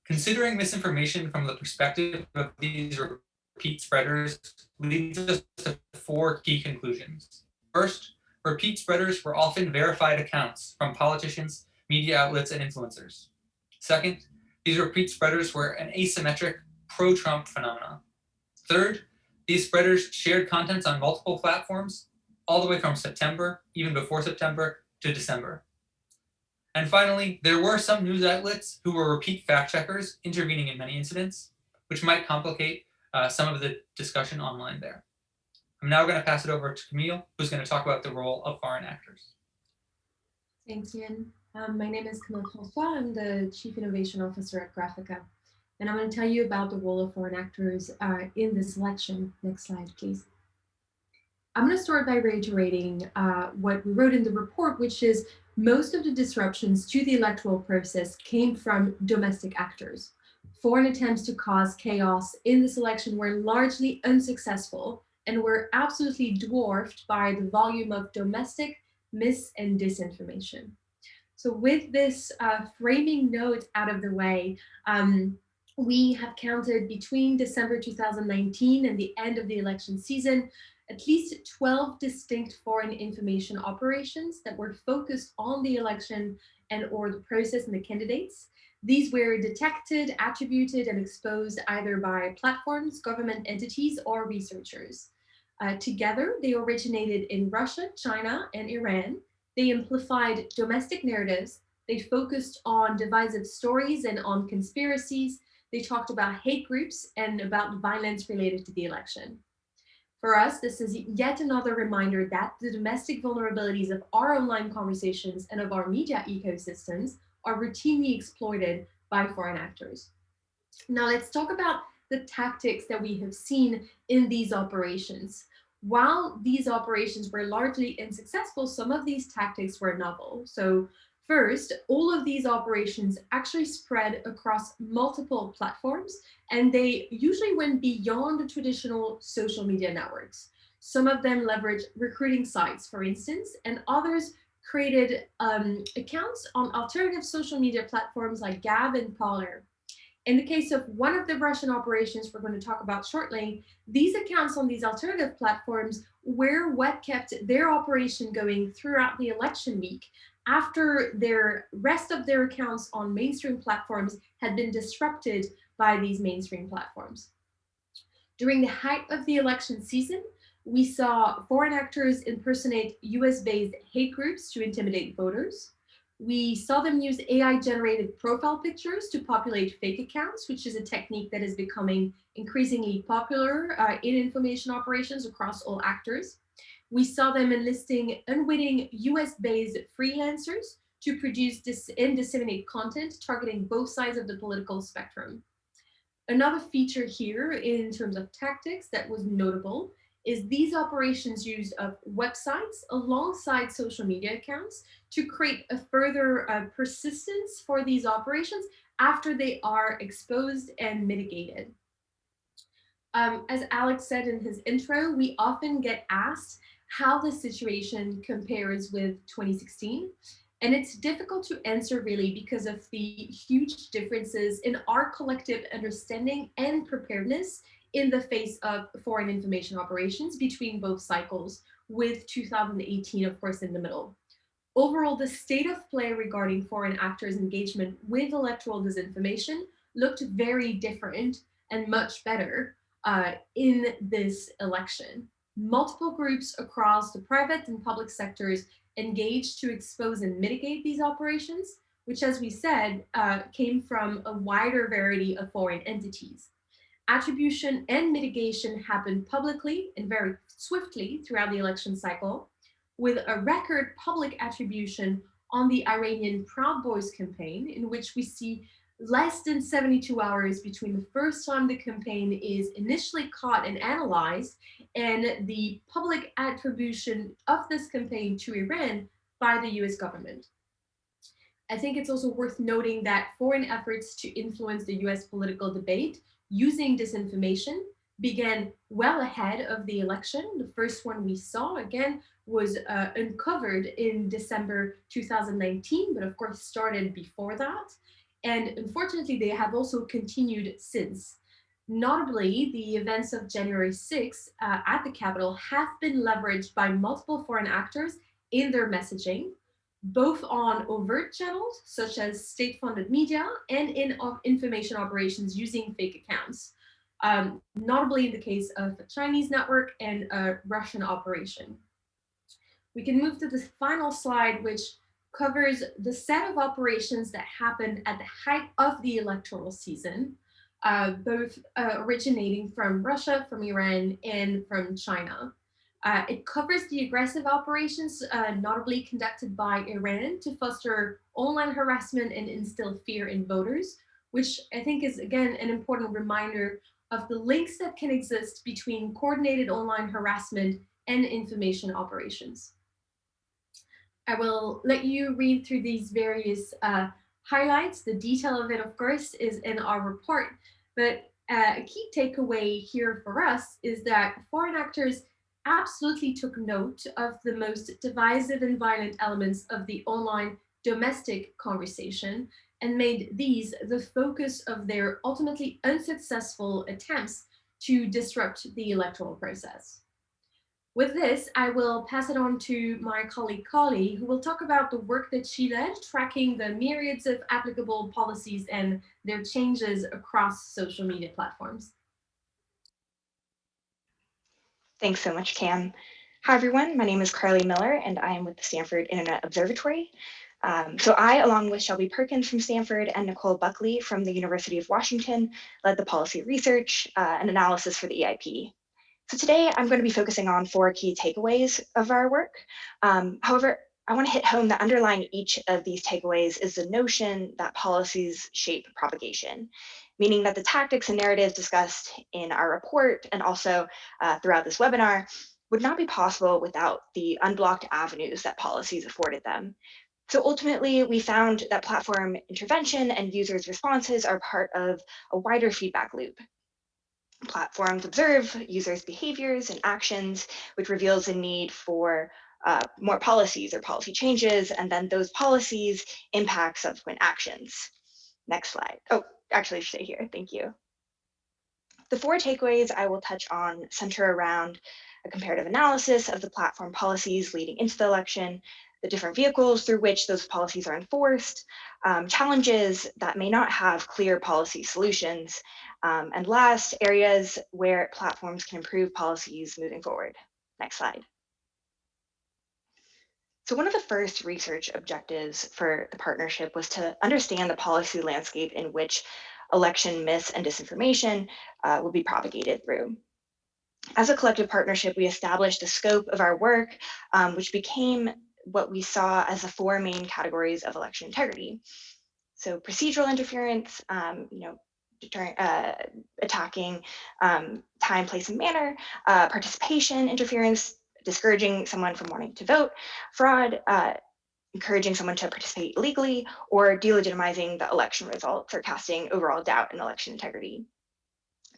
Considering misinformation from the perspective of these repeat spreaders leads us to 4 key conclusions. First, repeat spreaders were often verified accounts from politicians, media outlets, and influencers. Second, these repeat spreaders were an asymmetric pro-Trump phenomenon. Third, these spreaders shared contents on multiple platforms, all the way from September, even before September, to December. And finally, there were some news outlets who were repeat fact-checkers intervening in many incidents, which might complicate some of the discussion online there. I'm now going to pass it over to Camille, who's going to talk about the role of foreign actors. Thanks, Ian. My name is Camille François. I'm the Chief Innovation Officer at Graphica. And I'm going to tell you about the role of foreign actors in this election. Next slide, please. I'm going to start by reiterating what we wrote in the report, which is most of the disruptions to the electoral process came from domestic actors. Foreign attempts to cause chaos in this election were largely unsuccessful and were absolutely dwarfed by the volume of domestic mis and disinformation. So with this framing note out of the way, we have counted between December 2019 and the end of the election season, at least 12 distinct foreign information operations that were focused on the election and or the process and the candidates. These were detected, attributed, and exposed either by platforms, government entities, or researchers. Together, they originated in Russia, China, and Iran. They amplified domestic narratives. They focused on divisive stories and on conspiracies. They talked about hate groups and about violence related to the election. For us, this is yet another reminder that the domestic vulnerabilities of our online conversations and of our media ecosystems are routinely exploited by foreign actors. Now let's talk about the tactics that we have seen in these operations. While these operations were largely unsuccessful, some of these tactics were novel. So first, all of these operations actually spread across multiple platforms, and they usually went beyond the traditional social media networks. Some of them leveraged recruiting sites, for instance, and others created accounts on alternative social media platforms like Gab and Parler. In the case of one of the Russian operations we're going to talk about shortly, these accounts on these alternative platforms were what kept their operation going throughout the election week after their rest of their accounts on mainstream platforms had been disrupted by these mainstream platforms. During the height of the election season, we saw foreign actors impersonate US-based hate groups to intimidate voters. We saw them use AI-generated profile pictures to populate fake accounts, which is a technique that is becoming increasingly popular in information operations across all actors. We saw them enlisting unwitting US-based freelancers to produce and disseminate content targeting both sides of the political spectrum. Another feature here in terms of tactics that was notable is these operations used websites alongside social media accounts to create a further persistence for these operations after they are exposed and mitigated. As Alex said in his intro, we often get asked how the situation compares with 2016. And it's difficult to answer really because of the huge differences in our collective understanding and preparedness in the face of foreign information operations between both cycles, with 2018, of course, in the middle. Overall, the state of play regarding foreign actors' engagement with electoral disinformation looked very different and much better in this election. Multiple groups across the private and public sectors engaged to expose and mitigate these operations, which, as we said, came from a wider variety of foreign entities. Attribution and mitigation happened publicly and very swiftly throughout the election cycle, with a record public attribution on the Iranian Proud Boys campaign, in which we see less than 72 hours between the first time the campaign is initially caught and analyzed and the public attribution of this campaign to Iran by the US government. I think it's also worth noting that foreign efforts to influence the US political debate using disinformation began well ahead of the election. The first one we saw, again, was uncovered in December 2019, but of course started before that. And unfortunately, they have also continued since. Notably, the events of January 6th at the Capitol have been leveraged by multiple foreign actors in their messaging, both on overt channels, such as state-funded media, and in information operations using fake accounts, notably in the case of a Chinese network and a Russian operation. We can move to the final slide, which covers the set of operations that happened at the height of the electoral season, both originating from Russia, from Iran, and from China. It covers the aggressive operations, notably conducted by Iran to foster online harassment and instill fear in voters, which I think is, again, an important reminder of the links that can exist between coordinated online harassment and information operations. I will let you read through these various highlights. The detail of it, of course, is in our report, but a key takeaway here for us is that foreign actors absolutely took note of the most divisive and violent elements of the online domestic conversation and made these the focus of their ultimately unsuccessful attempts to disrupt the electoral process. With this, I will pass it on to my colleague Kali, who will talk about the work that she led, tracking the myriads of applicable policies and their changes across social media platforms. Thanks so much, Cam. Hi, everyone. My name is Carly Miller, and I am with the Stanford Internet Observatory. So I, along with Shelby Perkins from Stanford and Nicole Buckley from the University of Washington, led the policy research and analysis for the EIP. So today I'm going to be focusing on 4 key takeaways of our work. However, I want to hit home that underlying each of these takeaways is the notion that policies shape propagation, meaning that the tactics and narratives discussed in our report and also throughout this webinar would not be possible without the unblocked avenues that policies afforded them. So ultimately, we found that platform intervention and users' responses are part of a wider feedback loop. Platforms observe users' behaviors and actions, which reveals a need for more policies or policy changes, and then those policies impact subsequent actions. Next slide. Oh, actually, stay here. Thank you. The 4 takeaways I will touch on center around a comparative analysis of the platform policies leading into the election, the different vehicles through which those policies are enforced, challenges that may not have clear policy solutions, and last, areas where platforms can improve policies moving forward. Next slide. So one of the first research objectives for the partnership was to understand the policy landscape in which election myths and disinformation will be propagated through. As a collective partnership, we established the scope of our work, which became what we saw as the 4 main categories of election integrity. So procedural interference, attacking time, place, and manner, participation interference, discouraging someone from wanting to vote, fraud, encouraging someone to participate illegally, or delegitimizing the election results or casting overall doubt in election integrity.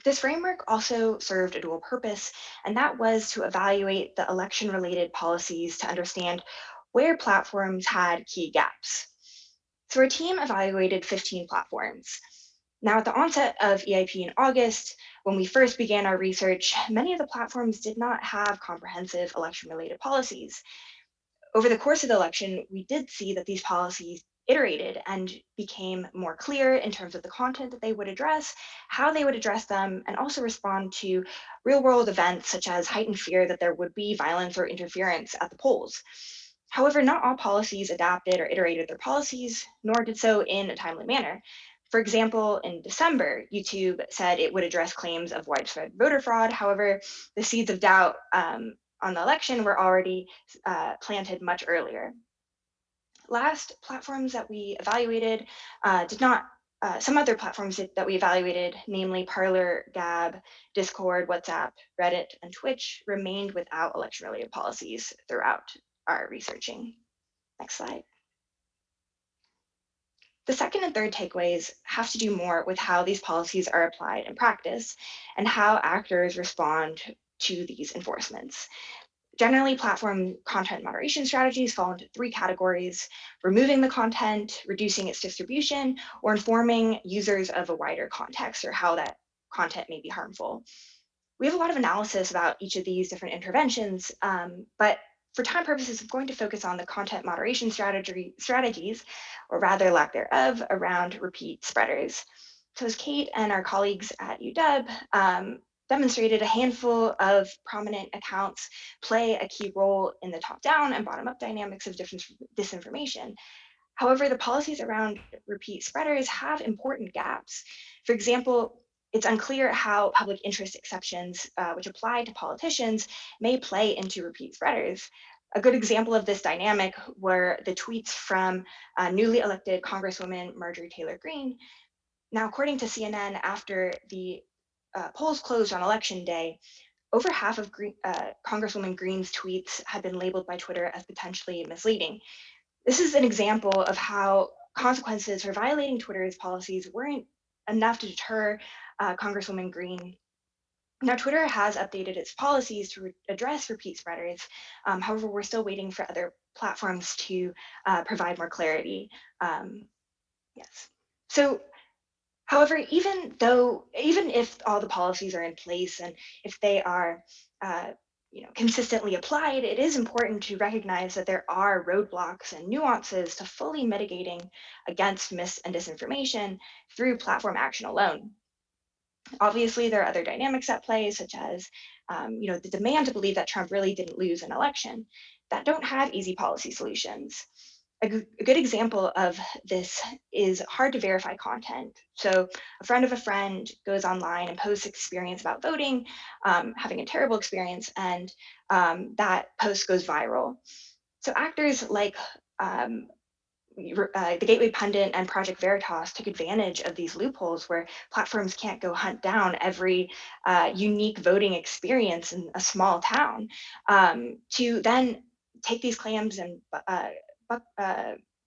This framework also served a dual purpose, and that was to evaluate the election-related policies to understand where platforms had key gaps. So our team evaluated 15 platforms. Now, at the onset of EIP in August, when we first began our research, many of the platforms did not have comprehensive election-related policies. Over the course of the election, we did see that these policies iterated and became more clear in terms of the content that they would address, how they would address them, and also respond to real-world events such as heightened fear that there would be violence or interference at the polls. However, not all policies adapted or iterated their policies, nor did so in a timely manner. For example, in December, YouTube said it would address claims of widespread voter fraud. However, the seeds of doubt on the election were already planted much earlier. Last, platforms that we evaluated some other platforms that we evaluated, namely Parler, Gab, Discord, WhatsApp, Reddit, and Twitch, remained without election-related policies throughout our researching. Next slide. The second and third takeaways have to do more with how these policies are applied in practice and how actors respond to these enforcements. Generally, platform content moderation strategies fall into 3 categories: removing the content, reducing its distribution, or informing users of a wider context or how that content may be harmful. We have a lot of analysis about each of these different interventions, but for time purposes, I'm going to focus on the content moderation strategies, or rather lack thereof, around repeat spreaders. So as Kate and our colleagues at UW demonstrated, a handful of prominent accounts play a key role in the top-down and bottom-up dynamics of disinformation. However, the policies around repeat spreaders have important gaps. For example, it's unclear how public interest exceptions, which apply to politicians, may play into repeat spreaders. A good example of this dynamic were the tweets from newly elected Congresswoman Marjorie Taylor Greene. Now, according to CNN, after the polls closed on election day, over half of Congresswoman Greene's tweets had been labeled by Twitter as potentially misleading. This is an example of how consequences for violating Twitter's policies weren't enough to deter Congresswoman Greene Now, Twitter has updated its policies to address repeat spreaders. However, we're still waiting for other platforms to provide more clarity. Yes. So, however, even if all the policies are in place and if they are consistently applied, it is important to recognize that there are roadblocks and nuances to fully mitigating against mis and disinformation through platform action alone. Obviously, there are other dynamics at play, such as the demand to believe that Trump really didn't lose an election, that don't have easy policy solutions. A good example of this is hard to verify content. So a friend of a friend goes online and posts experience about voting, having a terrible experience, and that post goes viral. So actors like the Gateway Pundit and Project Veritas took advantage of these loopholes where platforms can't go hunt down every unique voting experience in a small town to then take these claims and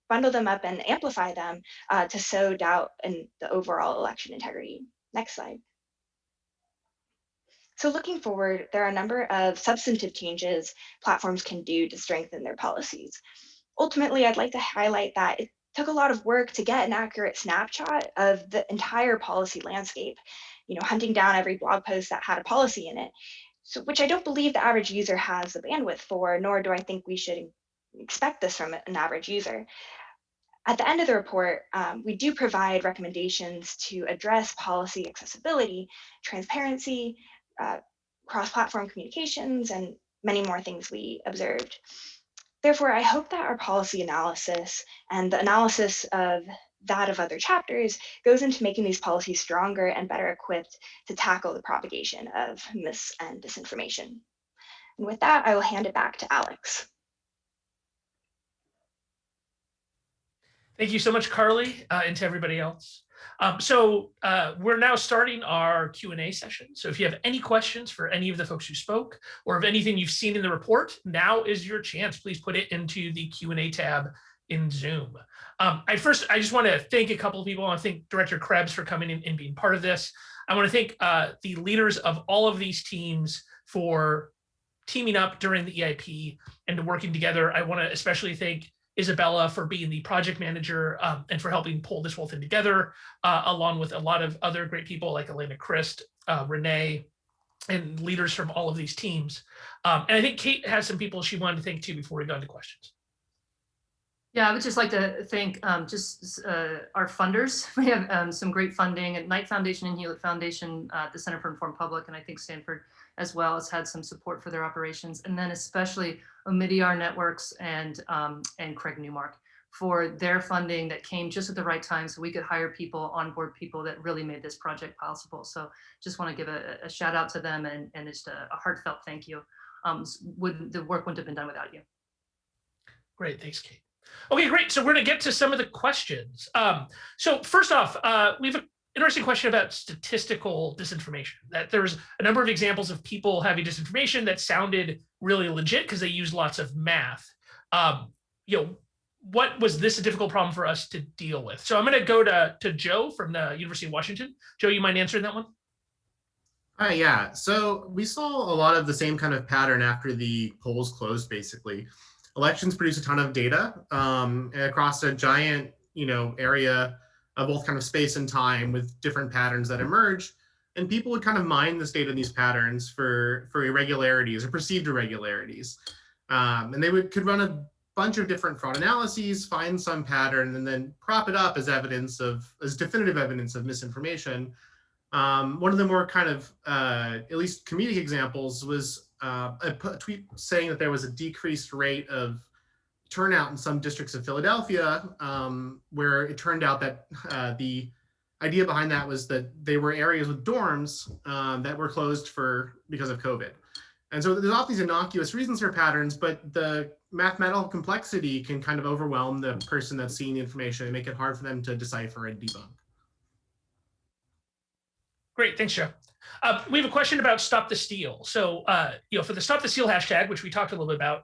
bundle them up and amplify them to sow doubt in the overall election integrity. Next slide. So looking forward, there are a number of substantive changes platforms can do to strengthen their policies. Ultimately, I'd like to highlight that it took a lot of work to get an accurate snapshot of the entire policy landscape, hunting down every blog post that had a policy in it, so which I don't believe the average user has the bandwidth for, nor do I think we should expect this from an average user. At the end of the report, we do provide recommendations to address policy accessibility, transparency, cross-platform communications, and many more things we observed. Therefore, I hope that our policy analysis and the analysis of that of other chapters goes into making these policies stronger and better equipped to tackle the propagation of mis and disinformation. And with that, I will hand it back to Alex. Thank you so much, Carly, and to everybody else. We're now starting our Q&A session. So if you have any questions for any of the folks who spoke, or of anything you've seen in the report, now is your chance. Please put it into the Q&A tab in Zoom. I just want to thank a couple of people. I want to thank Director Krebs for coming in and being part of this. I want to thank the leaders of all of these teams for teaming up during the EIP and working together. I want to especially thank Isabella for being the project manager and for helping pull this whole thing together, along with a lot of other great people like Elena Christ, Renee, and leaders from all of these teams. And I think Kate has some people she wanted to thank too before we go into questions. Yeah, I would just like to thank our funders. We have some great funding at Knight Foundation and Hewlett Foundation, the Center for Informed Public, and I think Stanford as well has had some support for their operations. And then especially Omidyar Networks and Craig Newmark for their funding that came just at the right time so we could hire people, onboard people that really made this project possible. So just want to give a shout out to them and just a heartfelt thank you. The work wouldn't have been done without you. Great, thanks, Kate. Okay, great. So we're going to get to some of the questions. So first off, we have an interesting question about statistical disinformation, that there's a number of examples of people having disinformation that sounded really legit because they used lots of math. What was this a difficult problem for us to deal with? So I'm going to go to Joe from the University of Washington. Joe, you mind answering that one? Yeah, so we saw a lot of the same kind of pattern after the polls closed, basically. Elections produce a ton of data across a giant, area of both kind of space and time with different patterns that emerge. And people would kind of mine this data and these patterns for irregularities or perceived irregularities. And they could run a bunch of different fraud analyses, find some pattern, and then prop it up as definitive evidence of misinformation. One of the more kind of, at least comedic examples was a tweet saying that there was a decreased rate of turnout in some districts of Philadelphia, where it turned out that the idea behind that was that they were areas with dorms that were closed because of COVID. And so there's all these innocuous reasons for patterns, but the mathematical complexity can kind of overwhelm the person that's seeing the information and make it hard for them to decipher and debunk. Great, thanks, Joe. We have a question about Stop the Steal. So, for the Stop the Steal hashtag, which we talked a little bit about,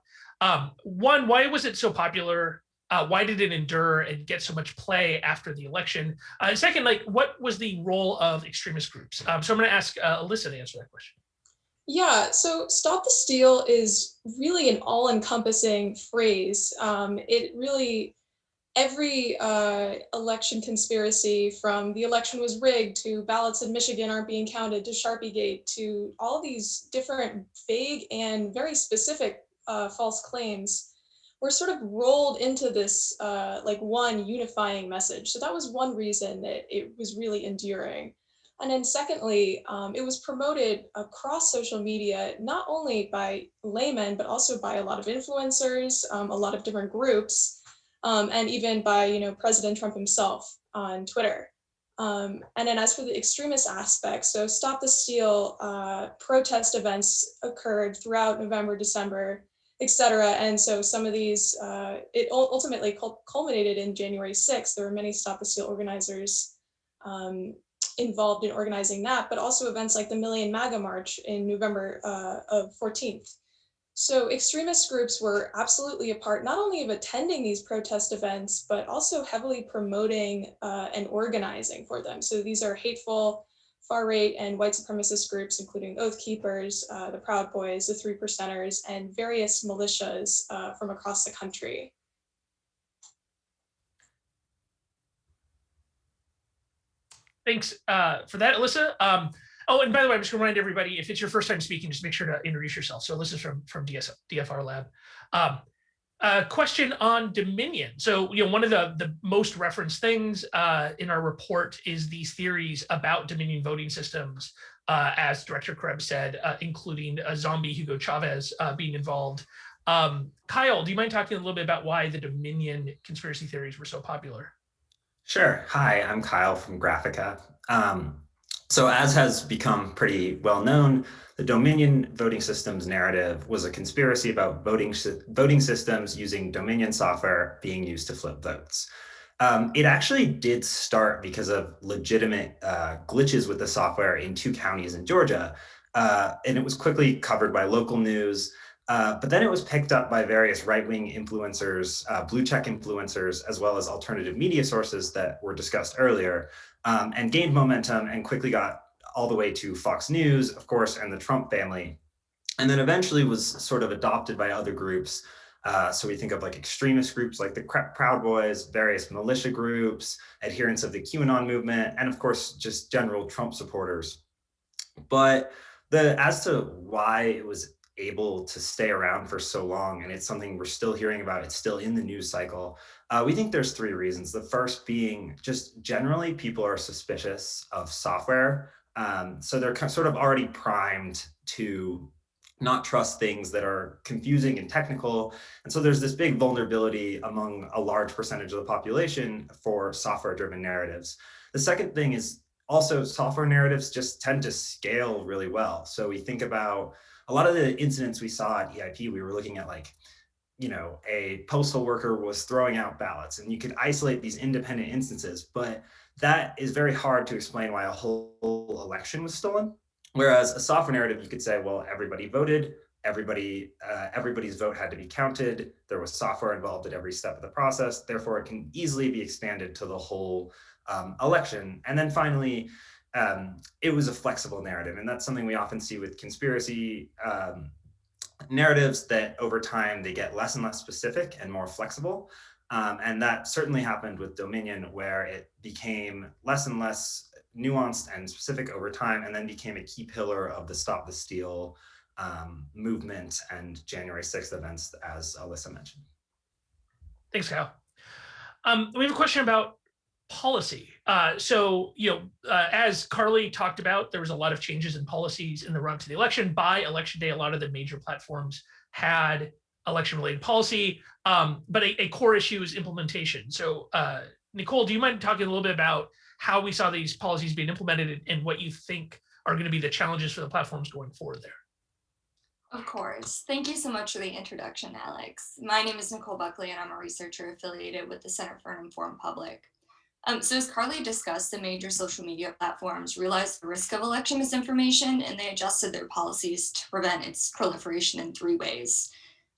one, why was it so popular? Why did it endure and get so much play after the election? Second, like, what was the role of extremist groups? So I'm going to ask Alyssa to answer that question. Yeah, so Stop the Steal is really an all-encompassing phrase. It really, every election conspiracy, from the election was rigged to ballots in Michigan aren't being counted to Sharpiegate to all these different vague and very specific false claims, were sort of rolled into this like one unifying message. So that was one reason that it was really enduring. And then secondly, it was promoted across social media, not only by laymen, but also by a lot of influencers, a lot of different groups, and even by President Trump himself on Twitter. And then as for the extremist aspect, so Stop the Steal protest events occurred throughout November, December, etc. And so some of these, it ultimately culminated in January 6th. There were many Stop the Steal organizers involved in organizing that, but also events like the Million MAGA March in November of 14th. So extremist groups were absolutely a part not only of attending these protest events, but also heavily promoting and organizing for them. So these are hateful, far-right and white supremacist groups, including Oath Keepers, the Proud Boys, the Three Percenters, and various militias from across the country. Thanks for that, Alyssa. Oh, and by the way, I'm just going to remind everybody, if it's your first time speaking, just make sure to introduce yourself. So Alyssa's from DFR Lab. Question on Dominion. So, one of the most referenced things in our report is these theories about Dominion voting systems, as Director Krebs said, including a zombie Hugo Chavez being involved. Kyle, do you mind talking a little bit about why the Dominion conspiracy theories were so popular? Sure. Hi, I'm Kyle from Graphica. So as has become pretty well known, the Dominion voting systems narrative was a conspiracy about voting systems using Dominion software being used to flip votes. It actually did start because of legitimate glitches with the software in 2 counties in Georgia, and it was quickly covered by local news. But then it was picked up by various right-wing influencers, blue check influencers, as well as alternative media sources that were discussed earlier, and gained momentum and quickly got all the way to Fox News, of course, and the Trump family. And then eventually was sort of adopted by other groups. So we think of like extremist groups like the Proud Boys, various militia groups, adherents of the QAnon movement, and of course, just general Trump supporters. But as to why it was able to stay around for so long, and it's something we're still hearing about, it's still in the news cycle, we think there's 3 reasons. The first being just generally people are suspicious of software. So they're sort of already primed to not trust things that are confusing and technical. And so there's this big vulnerability among a large percentage of the population for software-driven narratives. The second thing is also software narratives just tend to scale really well. So we think about a lot of the incidents we saw at EIP, we were looking at like, a postal worker was throwing out ballots, and you could isolate these independent instances, but that is very hard to explain why a whole election was stolen. Whereas a software narrative, you could say, well, everybody voted, everybody's vote had to be counted, there was software involved at every step of the process, therefore it can easily be expanded to the whole election. And then finally, it was a flexible narrative, and that's something we often see with conspiracy narratives, that over time they get less and less specific and more flexible. And that certainly happened with Dominion, where it became less and less nuanced and specific over time, and then became a key pillar of the Stop the Steal movement and January 6th events, as Alyssa mentioned. Thanks, Kyle. We have a question about policy. As Carly talked about, there was a lot of changes in policies in the run to the election. By election day, a lot of the major platforms had election-related policy, but a core issue is implementation. So Nicole, do you mind talking a little bit about how we saw these policies being implemented and what you think are going to be the challenges for the platforms going forward there? Of course. Thank you so much for the introduction, Alex. My name is Nicole Buckley, and I'm a researcher affiliated with the Center for an Informed Public. So as Carly discussed, the major social media platforms realized the risk of election misinformation, and they adjusted their policies to prevent its proliferation in 3 ways.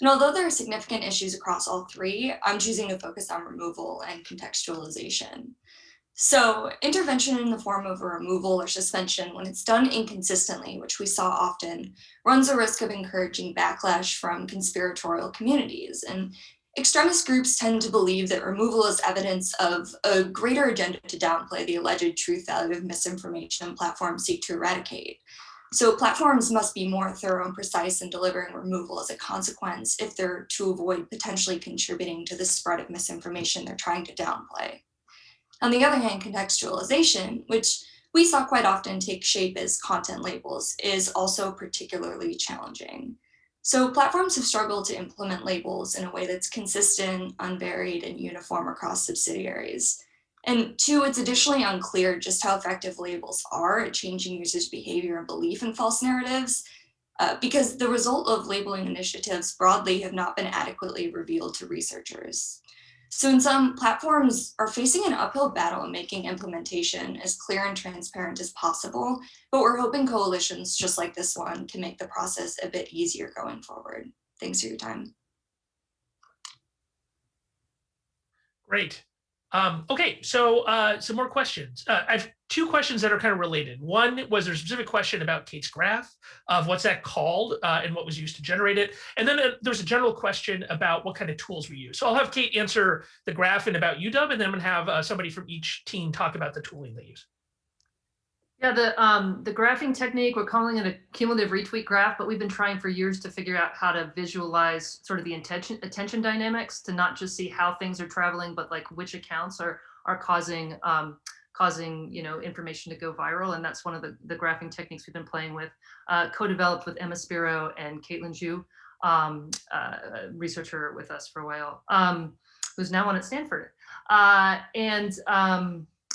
And although there are significant issues across all three, I'm choosing to focus on removal and contextualization. So intervention in the form of a removal or suspension, when it's done inconsistently, which we saw often, runs a risk of encouraging backlash from conspiratorial communities. And extremist groups tend to believe that removal is evidence of a greater agenda to downplay the alleged truth value of misinformation platforms seek to eradicate. So platforms must be more thorough and precise in delivering removal as a consequence if they're to avoid potentially contributing to the spread of misinformation they're trying to downplay. On the other hand, contextualization, which we saw quite often take shape as content labels, is also particularly challenging. So platforms have struggled to implement labels in a way that's consistent, unvaried, and uniform across subsidiaries. And two, it's additionally unclear just how effective labels are at changing users' behavior and belief in false narratives, because the result of labeling initiatives broadly have not been adequately revealed to researchers. So in sum, platforms are facing an uphill battle in making implementation as clear and transparent as possible, but we're hoping coalitions just like this one can make the process a bit easier going forward. Thanks for your time. Great. Okay, so some more questions. I have two questions that are kind of related. One was there a specific question about Kate's graph of what's that called and what was used to generate it. And then there's a general question about what kind of tools we use. So I'll have Kate answer the graph and about UW, and then I'm gonna have somebody from each team talk about the tooling they use. Yeah, the graphing technique, we're calling it a cumulative retweet graph, but we've been trying for years to figure out how to visualize sort of the attention dynamics to not just see how things are traveling, but like which accounts are causing information to go viral. And that's one of the graphing techniques we've been playing with, co-developed with Emma Spiro and Caitlin Zhu, a researcher with us for a while, who's now on at Stanford.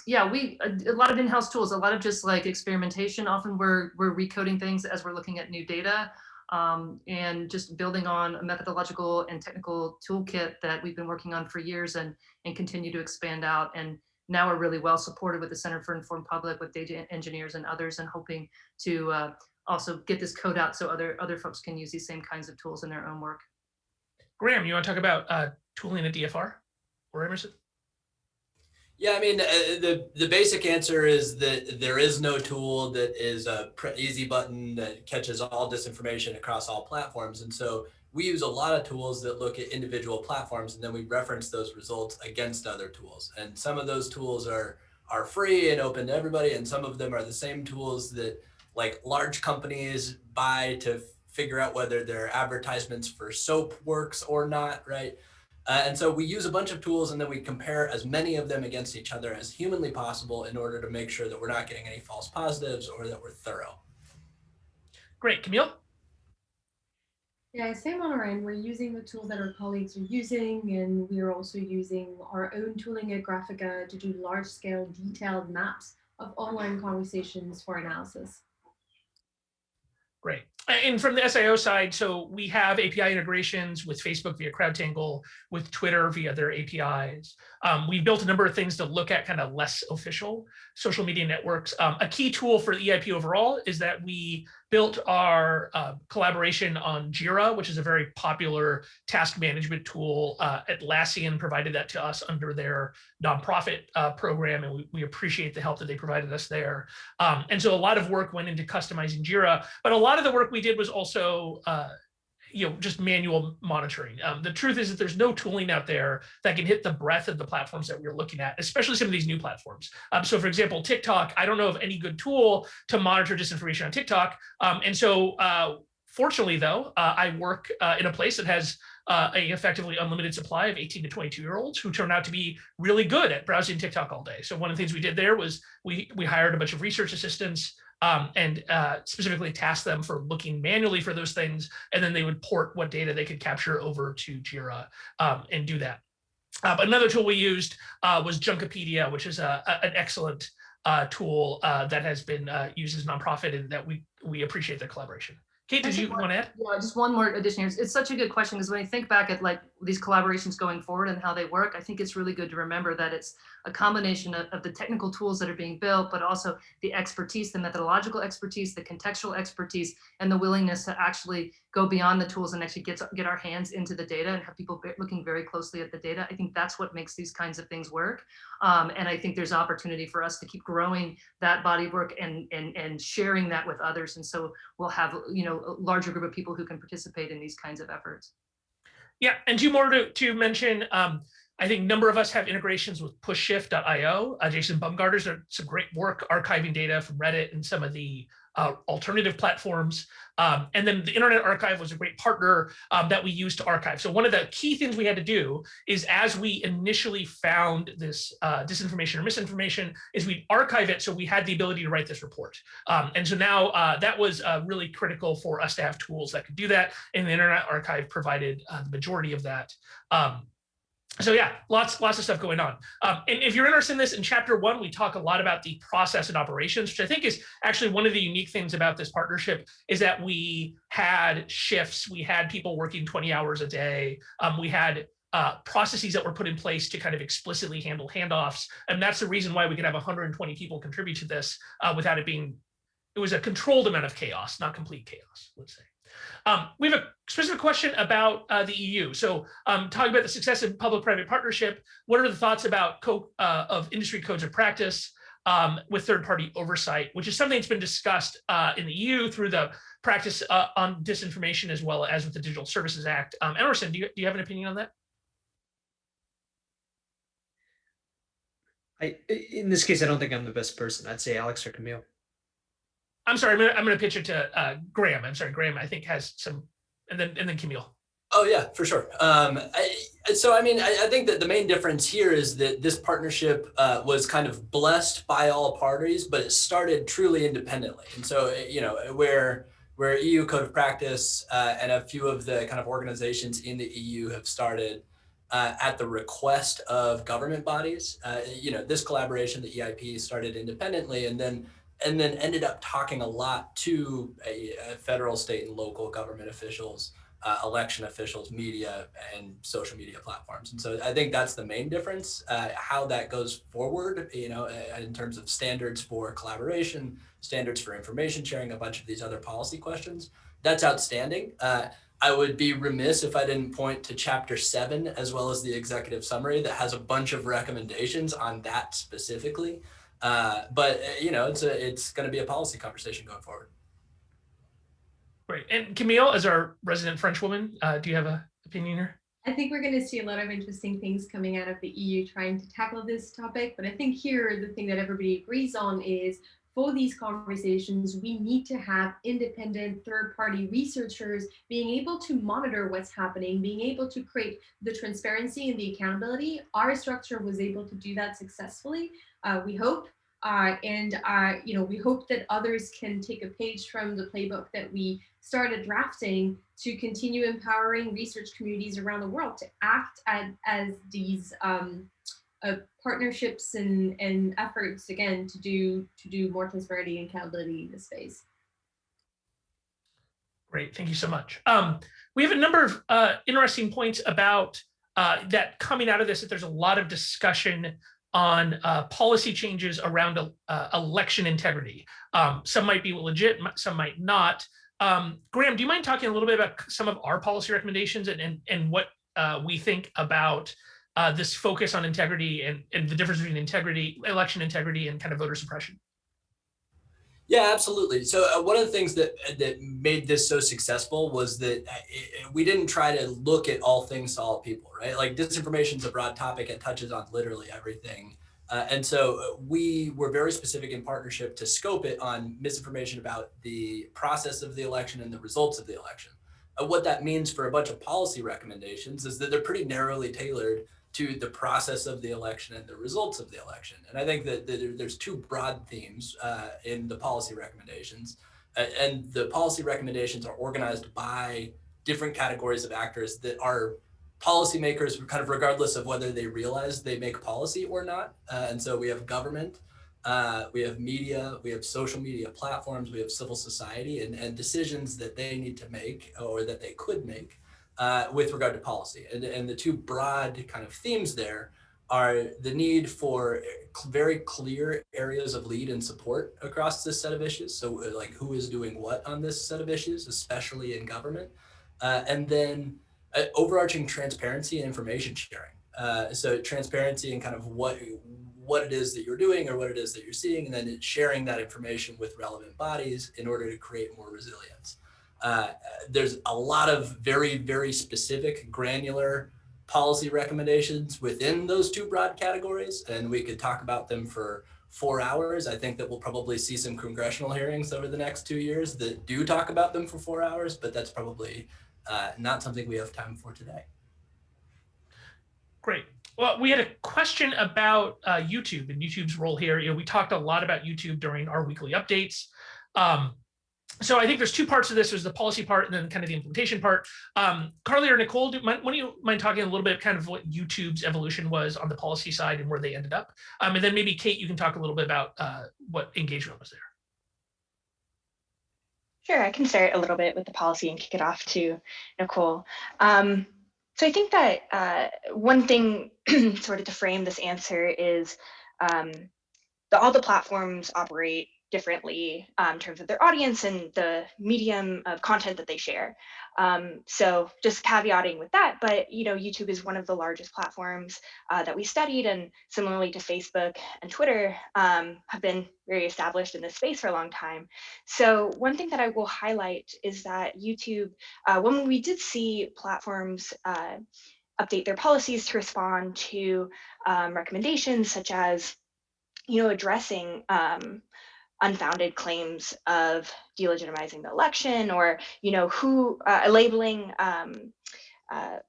Yeah, a lot of in-house tools, a lot of just like experimentation. Often we're recoding things as we're looking at new data, and just building on a methodological and technical toolkit that we've been working on for years and continue to expand out. And now we're really well supported with the Center for Informed Public, with data engineers and others, and hoping to also get this code out so other folks can use these same kinds of tools in their own work. Graham, you want to talk about tooling at DFR or Emerson? Yeah, I mean, the basic answer is that there is no tool that is a easy button that catches all disinformation across all platforms. And so we use a lot of tools that look at individual platforms, and then we reference those results against other tools. And some of those tools are free and open to everybody, and some of them are the same tools that like large companies buy to figure out whether their advertisements for soap works or not, right? And so we use a bunch of tools, and then we compare as many of them against each other as humanly possible in order to make sure that we're not getting any false positives or that we're thorough. Great. Camille? Yeah, same on our end. We're using the tools that our colleagues are using, and we are also using our own tooling at Graphica to do large-scale detailed maps of online conversations for analysis. Great. And from the SIO side, so we have API integrations with Facebook via CrowdTangle, with Twitter via their APIs. We built a number of things to look at kind of less official social media networks. A key tool for the EIP overall is that we built our collaboration on Jira, which is a very popular task management tool. Atlassian provided that to us under their nonprofit program, and we appreciate the help that they provided us there. And so a lot of work went into customizing Jira, but a lot of the work we did was also just manual monitoring. The truth is that there's no tooling out there that can hit the breadth of the platforms that we're looking at, especially some of these new platforms. So for example, TikTok, I don't know of any good tool to monitor disinformation on TikTok. And so fortunately though, I work in a place that has a effectively unlimited supply of 18 to 22-year-olds who turn out to be really good at browsing TikTok all day. So one of the things we did there was we hired a bunch of research assistants and specifically tasked them for looking manually for those things, and then they would port what data they could capture over to Jira and do that. But another tool we used was Junkipedia, which is an excellent tool that has been used as a nonprofit, and that we appreciate the collaboration. Kate, did you want to add? Yeah, just one more addition here. It's such a good question, because when I think back at like these collaborations going forward and how they work, I think it's really good to remember that it's a combination of the technical tools that are being built, but also the expertise, the methodological expertise, the contextual expertise, and the willingness to actually go beyond the tools and actually get our hands into the data and have people looking very closely at the data. I think that's what makes these kinds of things work. And I think there's opportunity for us to keep growing that body of work and sharing that with others. And so we'll have, you know, a larger group of people who can participate in these kinds of efforts. Yeah, and two more to mention. I think a number of us have integrations with pushshift.io. Jason Bumgarner's done some great work archiving data from Reddit and some of the alternative platforms. And then the Internet Archive was a great partner that we used to archive. So one of the key things we had to do is, as we initially found this disinformation or misinformation, is we'd archive it so we had the ability to write this report. And so now that was really critical for us to have tools that could do that. And the Internet Archive provided the majority of that. So yeah, lots of stuff going on. And if you're interested in this, in chapter 1, we talk a lot about the process and operations, which I think is actually one of the unique things about this partnership, is that we had shifts, we had people working 20 hours a day, we had processes that were put in place to kind of explicitly handle handoffs. And that's the reason why we could have 120 people contribute to this without it being, it was a controlled amount of chaos, not complete chaos, let's say. We have a specific question about the EU. So talking about the success of public-private partnership, what are the thoughts about of industry codes of practice with third-party oversight, which is something that's been discussed in the EU through the practice on disinformation, as well as with the Digital Services Act. Emerson, do you have an opinion on that? In this case, I don't think I'm the best person. I'd say Alex or Camille. I'm sorry, I'm going to pitch it to Graham. I'm sorry, Graham, I think has some, and then Camille. Oh yeah, for sure. I think that the main difference here is that this partnership was kind of blessed by all parties, but it started truly independently. And so, you know, where EU Code of Practice and a few of the kind of organizations in the EU have started at the request of government bodies, you know, this collaboration, the EIP, started independently, and then ended up talking a lot to federal, state, and local government officials, election officials, media, and social media platforms. And so I think that's the main difference. How that goes forward, you know, in terms of standards for collaboration, standards for information sharing, a bunch of these other policy questions, that's outstanding. I would be remiss if I didn't point to chapter 7, as well as the executive summary that has a bunch of recommendations on that specifically. But you know, it's going to be a policy conversation going forward. Great. And Camille, as our resident French woman, do you have an opinion here? I think we're going to see a lot of interesting things coming out of the EU trying to tackle this topic. But I think here, the thing that everybody agrees on is, for these conversations, we need to have independent third-party researchers being able to monitor what's happening, being able to create the transparency and the accountability. Our structure was able to do that successfully, we hope. You know, we hope that others can take a page from the playbook that we started drafting to continue empowering research communities around the world to act as these partnerships and efforts, again, to do more transparency and accountability in this space. Great, thank you so much. We have a number of interesting points about that coming out of this, that there's a lot of discussion on policy changes around election integrity. Some might be legit, some might not. Graham, do you mind talking a little bit about some of our policy recommendations and what we think about this focus on integrity and the difference between integrity, election integrity, and kind of voter suppression? Yeah, absolutely. So one of the things that made this so successful was that we didn't try to look at all things to all people, right? Like, disinformation is a broad topic. It touches on literally everything. And so we were very specific in partnership to scope it on misinformation about the process of the election and the results of the election. What that means for a bunch of policy recommendations is that they're pretty narrowly tailored to the process of the election and the results of the election. And I think that there's two broad themes in the policy recommendations. And the policy recommendations are organized by different categories of actors that are policymakers, kind of regardless of whether they realize they make policy or not. And so we have government, we have media, we have social media platforms, we have civil society, and decisions that they need to make or that they could make with regard to policy. And the two broad kind of themes there are the need for very clear areas of lead and support across this set of issues. So like who is doing what on this set of issues, especially in government. And then overarching transparency and information sharing. So transparency and kind of what it is that you're doing or what it is that you're seeing, and then sharing that information with relevant bodies in order to create more resilience. There's a lot of very, very specific granular policy recommendations within those two broad categories, and we could talk about them for 4 hours. I think that we'll probably see some congressional hearings over the next 2 years that do talk about them for 4 hours, but that's probably not something we have time for today. Great. Well, we had a question about YouTube and YouTube's role here. We talked a lot about YouTube during our weekly updates. So I think there's two parts of this. There's the policy part and then kind of the implementation part. Carly or Nicole, do you mind talking a little bit kind of what YouTube's evolution was on the policy side and where they ended up? And then maybe Kate, you can talk a little bit about what engagement was there. Sure, I can start a little bit with the policy and kick it off to Nicole. So I think that one thing sort of to frame this answer is all the platforms operate differently in terms of their audience and the medium of content that they share. So just caveating with that, but YouTube is one of the largest platforms that we studied, and similarly to Facebook and Twitter, have been very established in this space for a long time. So one thing that I will highlight is that YouTube, when we did see platforms update their policies to respond to recommendations such as addressing unfounded claims of delegitimizing the election, or who labeling that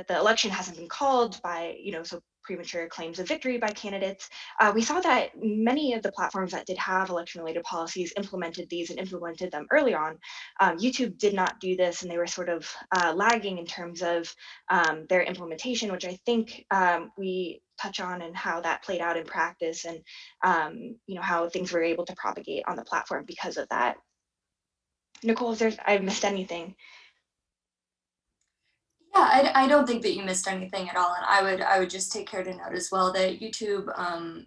the election hasn't been called by so premature claims of victory by candidates. We saw that many of the platforms that did have election-related policies implemented these and implemented them early on. YouTube did not do this, and they were sort of lagging in terms of their implementation, which I think we touch on and how that played out in practice, and how things were able to propagate on the platform because of that. Nicole, if I've missed anything. Yeah, I don't think that you missed anything at all, and I would just take care to note as well that YouTube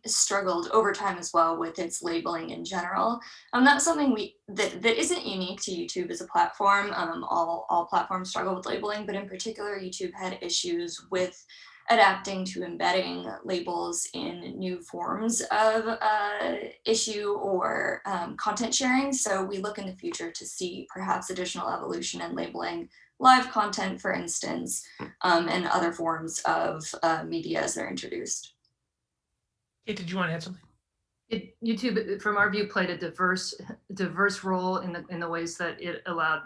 struggled over time as well with its labeling in general. That's something that isn't unique to YouTube as a platform. All platforms struggle with labeling, but in particular, YouTube had issues with adapting to embedding labels in new forms of issue or content sharing. So we look in the future to see perhaps additional evolution in labeling live content, for instance, and other forms of media as they're introduced. Kate, did you want to add something? YouTube, from our view, played a diverse role in the ways that it allowed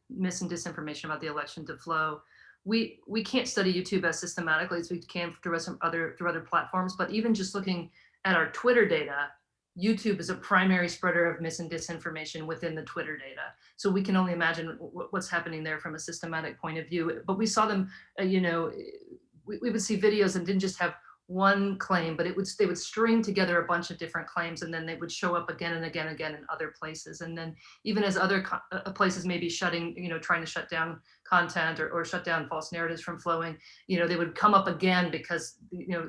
mis and disinformation about the election to flow. We can't study YouTube as systematically as we can through other platforms, but even just looking at our Twitter data, YouTube is a primary spreader of mis and disinformation within the Twitter data. So we can only imagine what's happening there from a systematic point of view. But we saw them, we would see videos and didn't just have one claim, but they would string together a bunch of different claims, and then they would show up again and again in other places. And then even as other places may be trying to shut down content or shut down false narratives from flowing, they would come up again because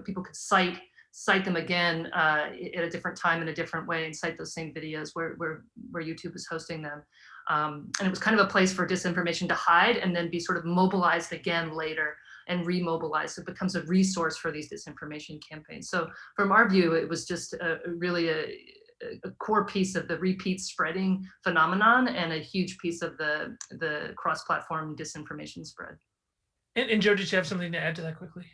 people could cite them again at a different time in a different way and cite those same videos where YouTube is hosting them. And it was kind of a place for disinformation to hide and then be sort of mobilized again later and remobilized. It becomes a resource for these disinformation campaigns. So from our view, it was just really a core piece of the repeat spreading phenomenon and a huge piece of the cross-platform disinformation spread. And Joe, did you have something to add to that quickly?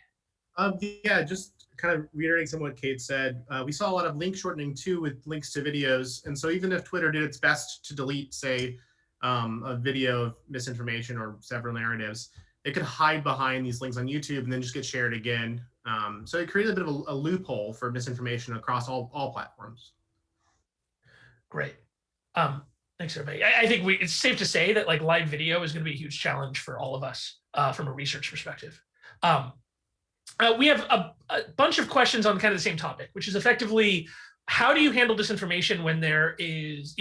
Yeah, just kind of reiterating some of what Kate said. We saw a lot of link shortening too with links to videos. And so even if Twitter did its best to delete, say, a video of misinformation or several narratives, it could hide behind these links on YouTube and then just get shared again. So it created a bit of a loophole for misinformation across all platforms. Great. Thanks, everybody. I think it's safe to say that live video is going to be a huge challenge for all of us from a research perspective. We have a bunch of questions on kind of the same topic, which is effectively, how do you handle disinformation when there is,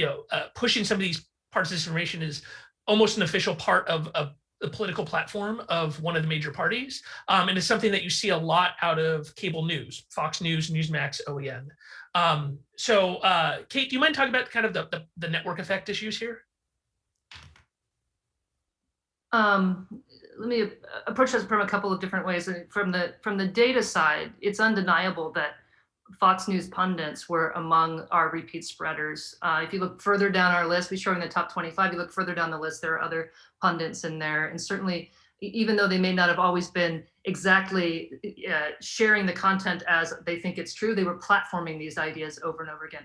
pushing some of these parts of disinformation is almost an official part of the political platform of one of the major parties. And it's something that you see a lot out of cable news, Fox News, Newsmax, OEN. Kate, do you mind talking about kind of the network effect issues here? Let me approach this from a couple of different ways. From the data side, it's undeniable that Fox News pundits were among our repeat spreaders. If you look further down our list, we show in the top 25, you look further down the list, there are other pundits in there. And certainly, even though they may not have always been exactly sharing the content as they think it's true, they were platforming these ideas over and over again.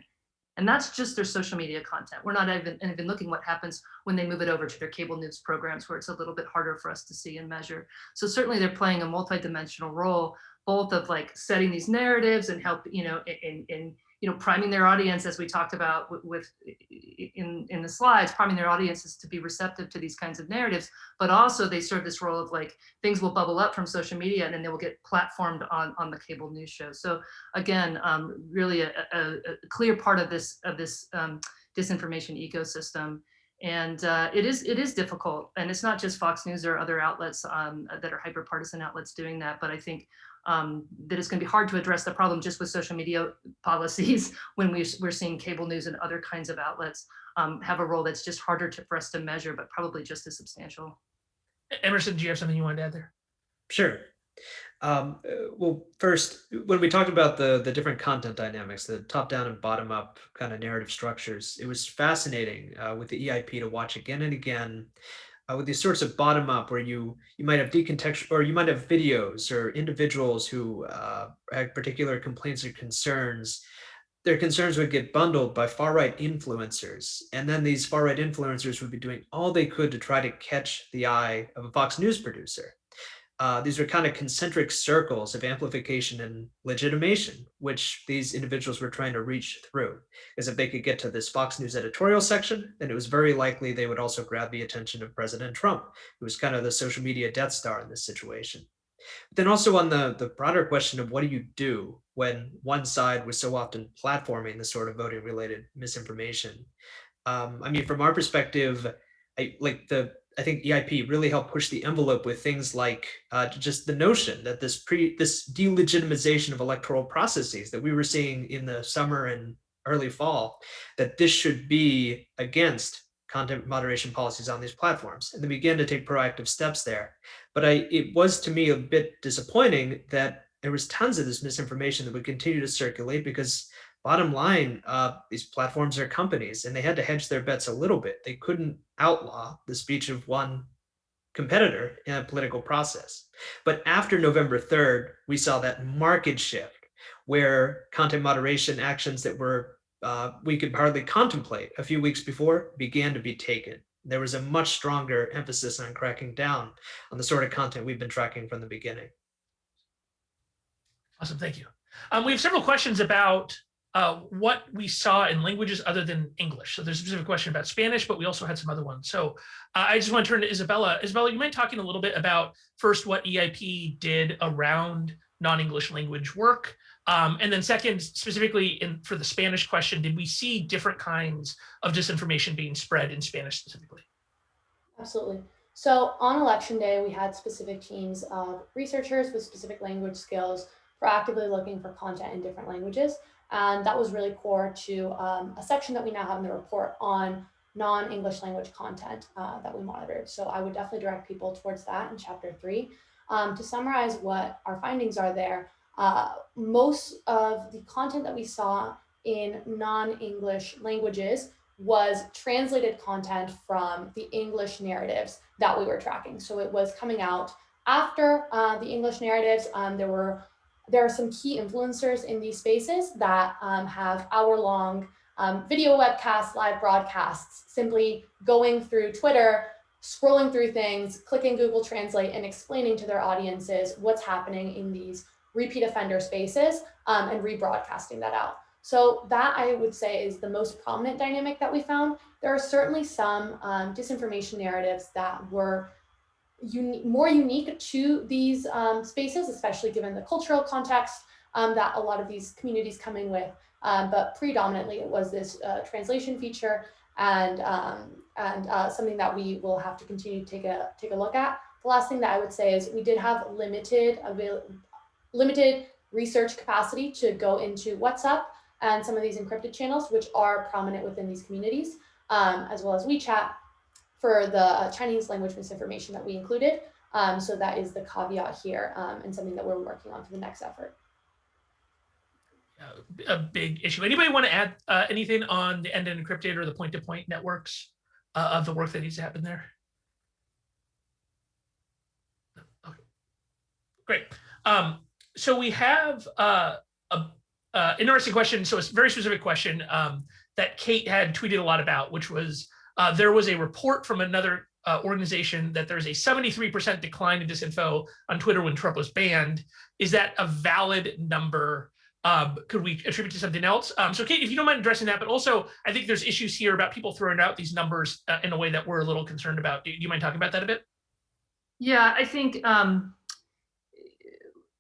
And that's just their social media content. We're not even looking what happens when they move it over to their cable news programs, where it's a little bit harder for us to see and measure. So certainly they're playing a multidimensional role, both of like setting these narratives and help, in priming their audience, as we talked about in the slides, priming their audiences to be receptive to these kinds of narratives, but also they serve this role of like, things will bubble up from social media and then they will get platformed on the cable news show. So again, really a clear part of this disinformation ecosystem. And it is difficult, and it's not just Fox News or other outlets that are hyper-partisan outlets doing that, but I think that it's going to be hard to address the problem just with social media policies when we're seeing cable news and other kinds of outlets have a role that's just harder for us to measure, but probably just as substantial. Emerson, do you have something you want to add there? Sure. Well, first, when we talked about the different content dynamics, the top-down and bottom-up kind of narrative structures, it was fascinating with the EIP to watch again and again with these sorts of bottom-up, where you might have decontextual, or you might have videos or individuals who had particular complaints or concerns. Their concerns would get bundled by far-right influencers, and then these far-right influencers would be doing all they could to try to catch the eye of a Fox News producer. These are kind of concentric circles of amplification and legitimation, which these individuals were trying to reach through. Because if they could get to this Fox News editorial section, then it was very likely they would also grab the attention of President Trump, who was kind of the social media Death Star in this situation. But then also on the broader question of what do you do when one side was so often platforming the sort of voting related misinformation. I mean, from our perspective, I think EIP really helped push the envelope with things like just the notion that this delegitimization of electoral processes that we were seeing in the summer and early fall, that this should be against content moderation policies on these platforms. And they began to take proactive steps there. But it was to me a bit disappointing that there was tons of this misinformation that would continue to circulate, because bottom line, these platforms are companies and they had to hedge their bets a little bit. They couldn't outlaw the speech of one competitor in a political process. But after November 3rd, we saw that marked shift where content moderation actions that were we could hardly contemplate a few weeks before began to be taken. There was a much stronger emphasis on cracking down on the sort of content we've been tracking from the beginning. Awesome, thank you. We have several questions about what we saw in languages other than English. So there's a specific question about Spanish, but we also had some other ones. So I just want to turn to Isabella. Isabella, you mind talking a little bit about first what EIP did around non-English language work? And then second, specifically for the Spanish question, did we see different kinds of disinformation being spread in Spanish specifically? Absolutely. So on election day, we had specific teams of researchers with specific language skills proactively looking for content in different languages. And that was really core to a section that we now have in the report on non-English language content that we monitored. So I would definitely direct people towards that in chapter 3. To summarize what our findings are there, most of the content that we saw in non-English languages was translated content from the English narratives that we were tracking. So it was coming out after the English narratives. There are some key influencers in these spaces that have hour-long video webcasts, live broadcasts, simply going through Twitter, scrolling through things, clicking Google Translate, and explaining to their audiences what's happening in these repeat offender spaces and rebroadcasting that out. So that, I would say, is the most prominent dynamic that we found. There are certainly some disinformation narratives that were more unique to these spaces, especially given the cultural context that a lot of these communities come in with. But predominantly, it was this translation feature. and something that we will have to continue to take a look at. The last thing that I would say is we did have limited research capacity to go into WhatsApp and some of these encrypted channels, which are prominent within these communities, as well as WeChat for the Chinese language misinformation that we included. So that is the caveat here, and something that we're working on for the next effort. A big issue. Anybody want to add anything on the end-to-end encrypted or the point-to-point networks of the work that needs to happen there? Okay, great. So we have an interesting question. So it's a very specific question that Kate had tweeted a lot about, which was there was a report from another organization that there's a 73% decline in disinfo on Twitter when Trump was banned. Is that a valid number? Could we attribute to something else? So Kate, if you don't mind addressing that, but also I think there's issues here about people throwing out these numbers in a way that we're a little concerned about. Do you mind talking about that a bit? Yeah, I think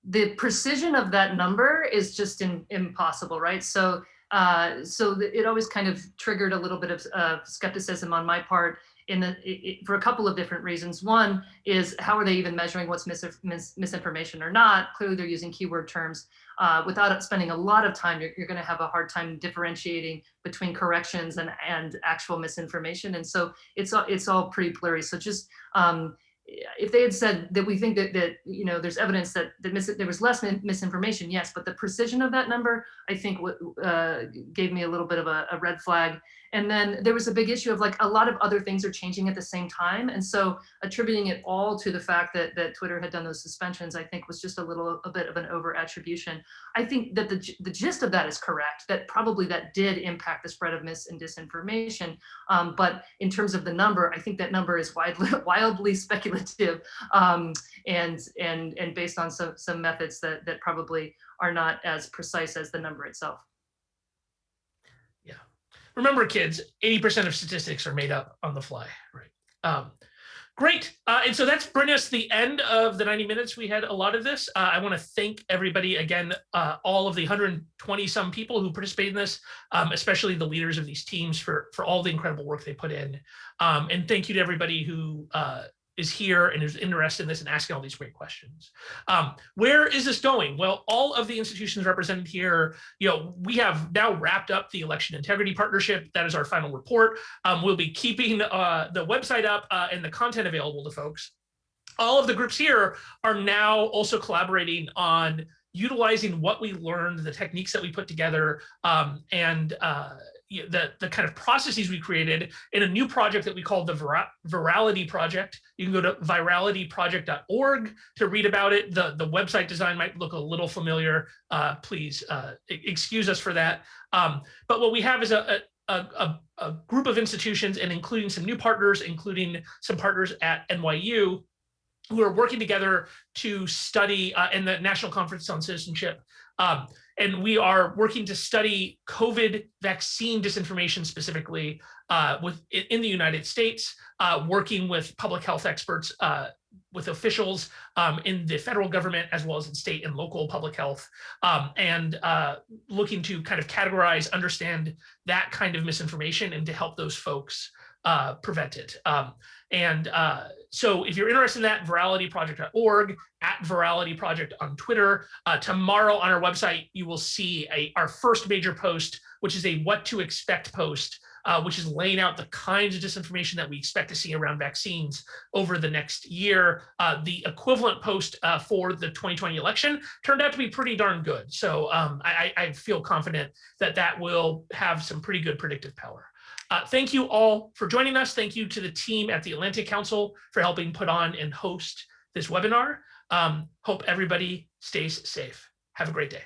the precision of that number is just impossible, right? So it always kind of triggered a little bit of skepticism on my part for a couple of different reasons. One is, how are they even measuring what's misinformation or not? Clearly they're using keyword terms. Without spending a lot of time, you're going to have a hard time differentiating between corrections and actual misinformation. And so it's all pretty blurry. So just if they had said that we think that there's evidence that there was less misinformation, yes, but the precision of that number, I think, gave me a little bit of a red flag. And then there was a big issue of, like, a lot of other things are changing at the same time. And so attributing it all to the fact that Twitter had done those suspensions, I think, was just a bit of an over attribution. I think that the gist of that is correct, that probably that did impact the spread of mis and disinformation. But in terms of the number, I think that number is wildly speculative and based on some methods that probably are not as precise as the number itself. Remember, kids, 80% of statistics are made up on the fly, right? Great. And so that's bringing us to the end of the 90 minutes. We had a lot of this. I want to thank everybody again, all of the 120 some people who participated in this, especially the leaders of these teams for all the incredible work they put in. And thank you to everybody who is here and is interested in this and asking all these great questions. Where is this going? Well, all of the institutions represented here, we have now wrapped up the Election Integrity Partnership. That is our final report. We'll be keeping the website up and the content available to folks. All of the groups here are now also collaborating on utilizing what we learned, the techniques that we put together, and the kind of processes we created in a new project that we call the Virality Project. You can go to viralityproject.org to read about it. The website design might look a little familiar. Please excuse us for that. But what we have is a group of institutions, and including some new partners, including some partners at NYU, who are working together to study in the National Conference on Citizenship. And we are working to study COVID vaccine disinformation specifically in the United States, working with public health experts, with officials in the federal government, as well as in state and local public health, and looking to kind of categorize, understand that kind of misinformation and to help those folks prevent it. So if you're interested in that, viralityproject.org, at Virality Project on Twitter. Tomorrow on our website, you will see our first major post, which is a what to expect post, which is laying out the kinds of disinformation that we expect to see around vaccines over the next year. The equivalent post for the 2020 election turned out to be pretty darn good. So I feel confident that that will have some pretty good predictive power. Thank you all for joining us. Thank you to the team at the Atlantic Council for helping put on and host this webinar. Hope everybody stays safe. Have a great day.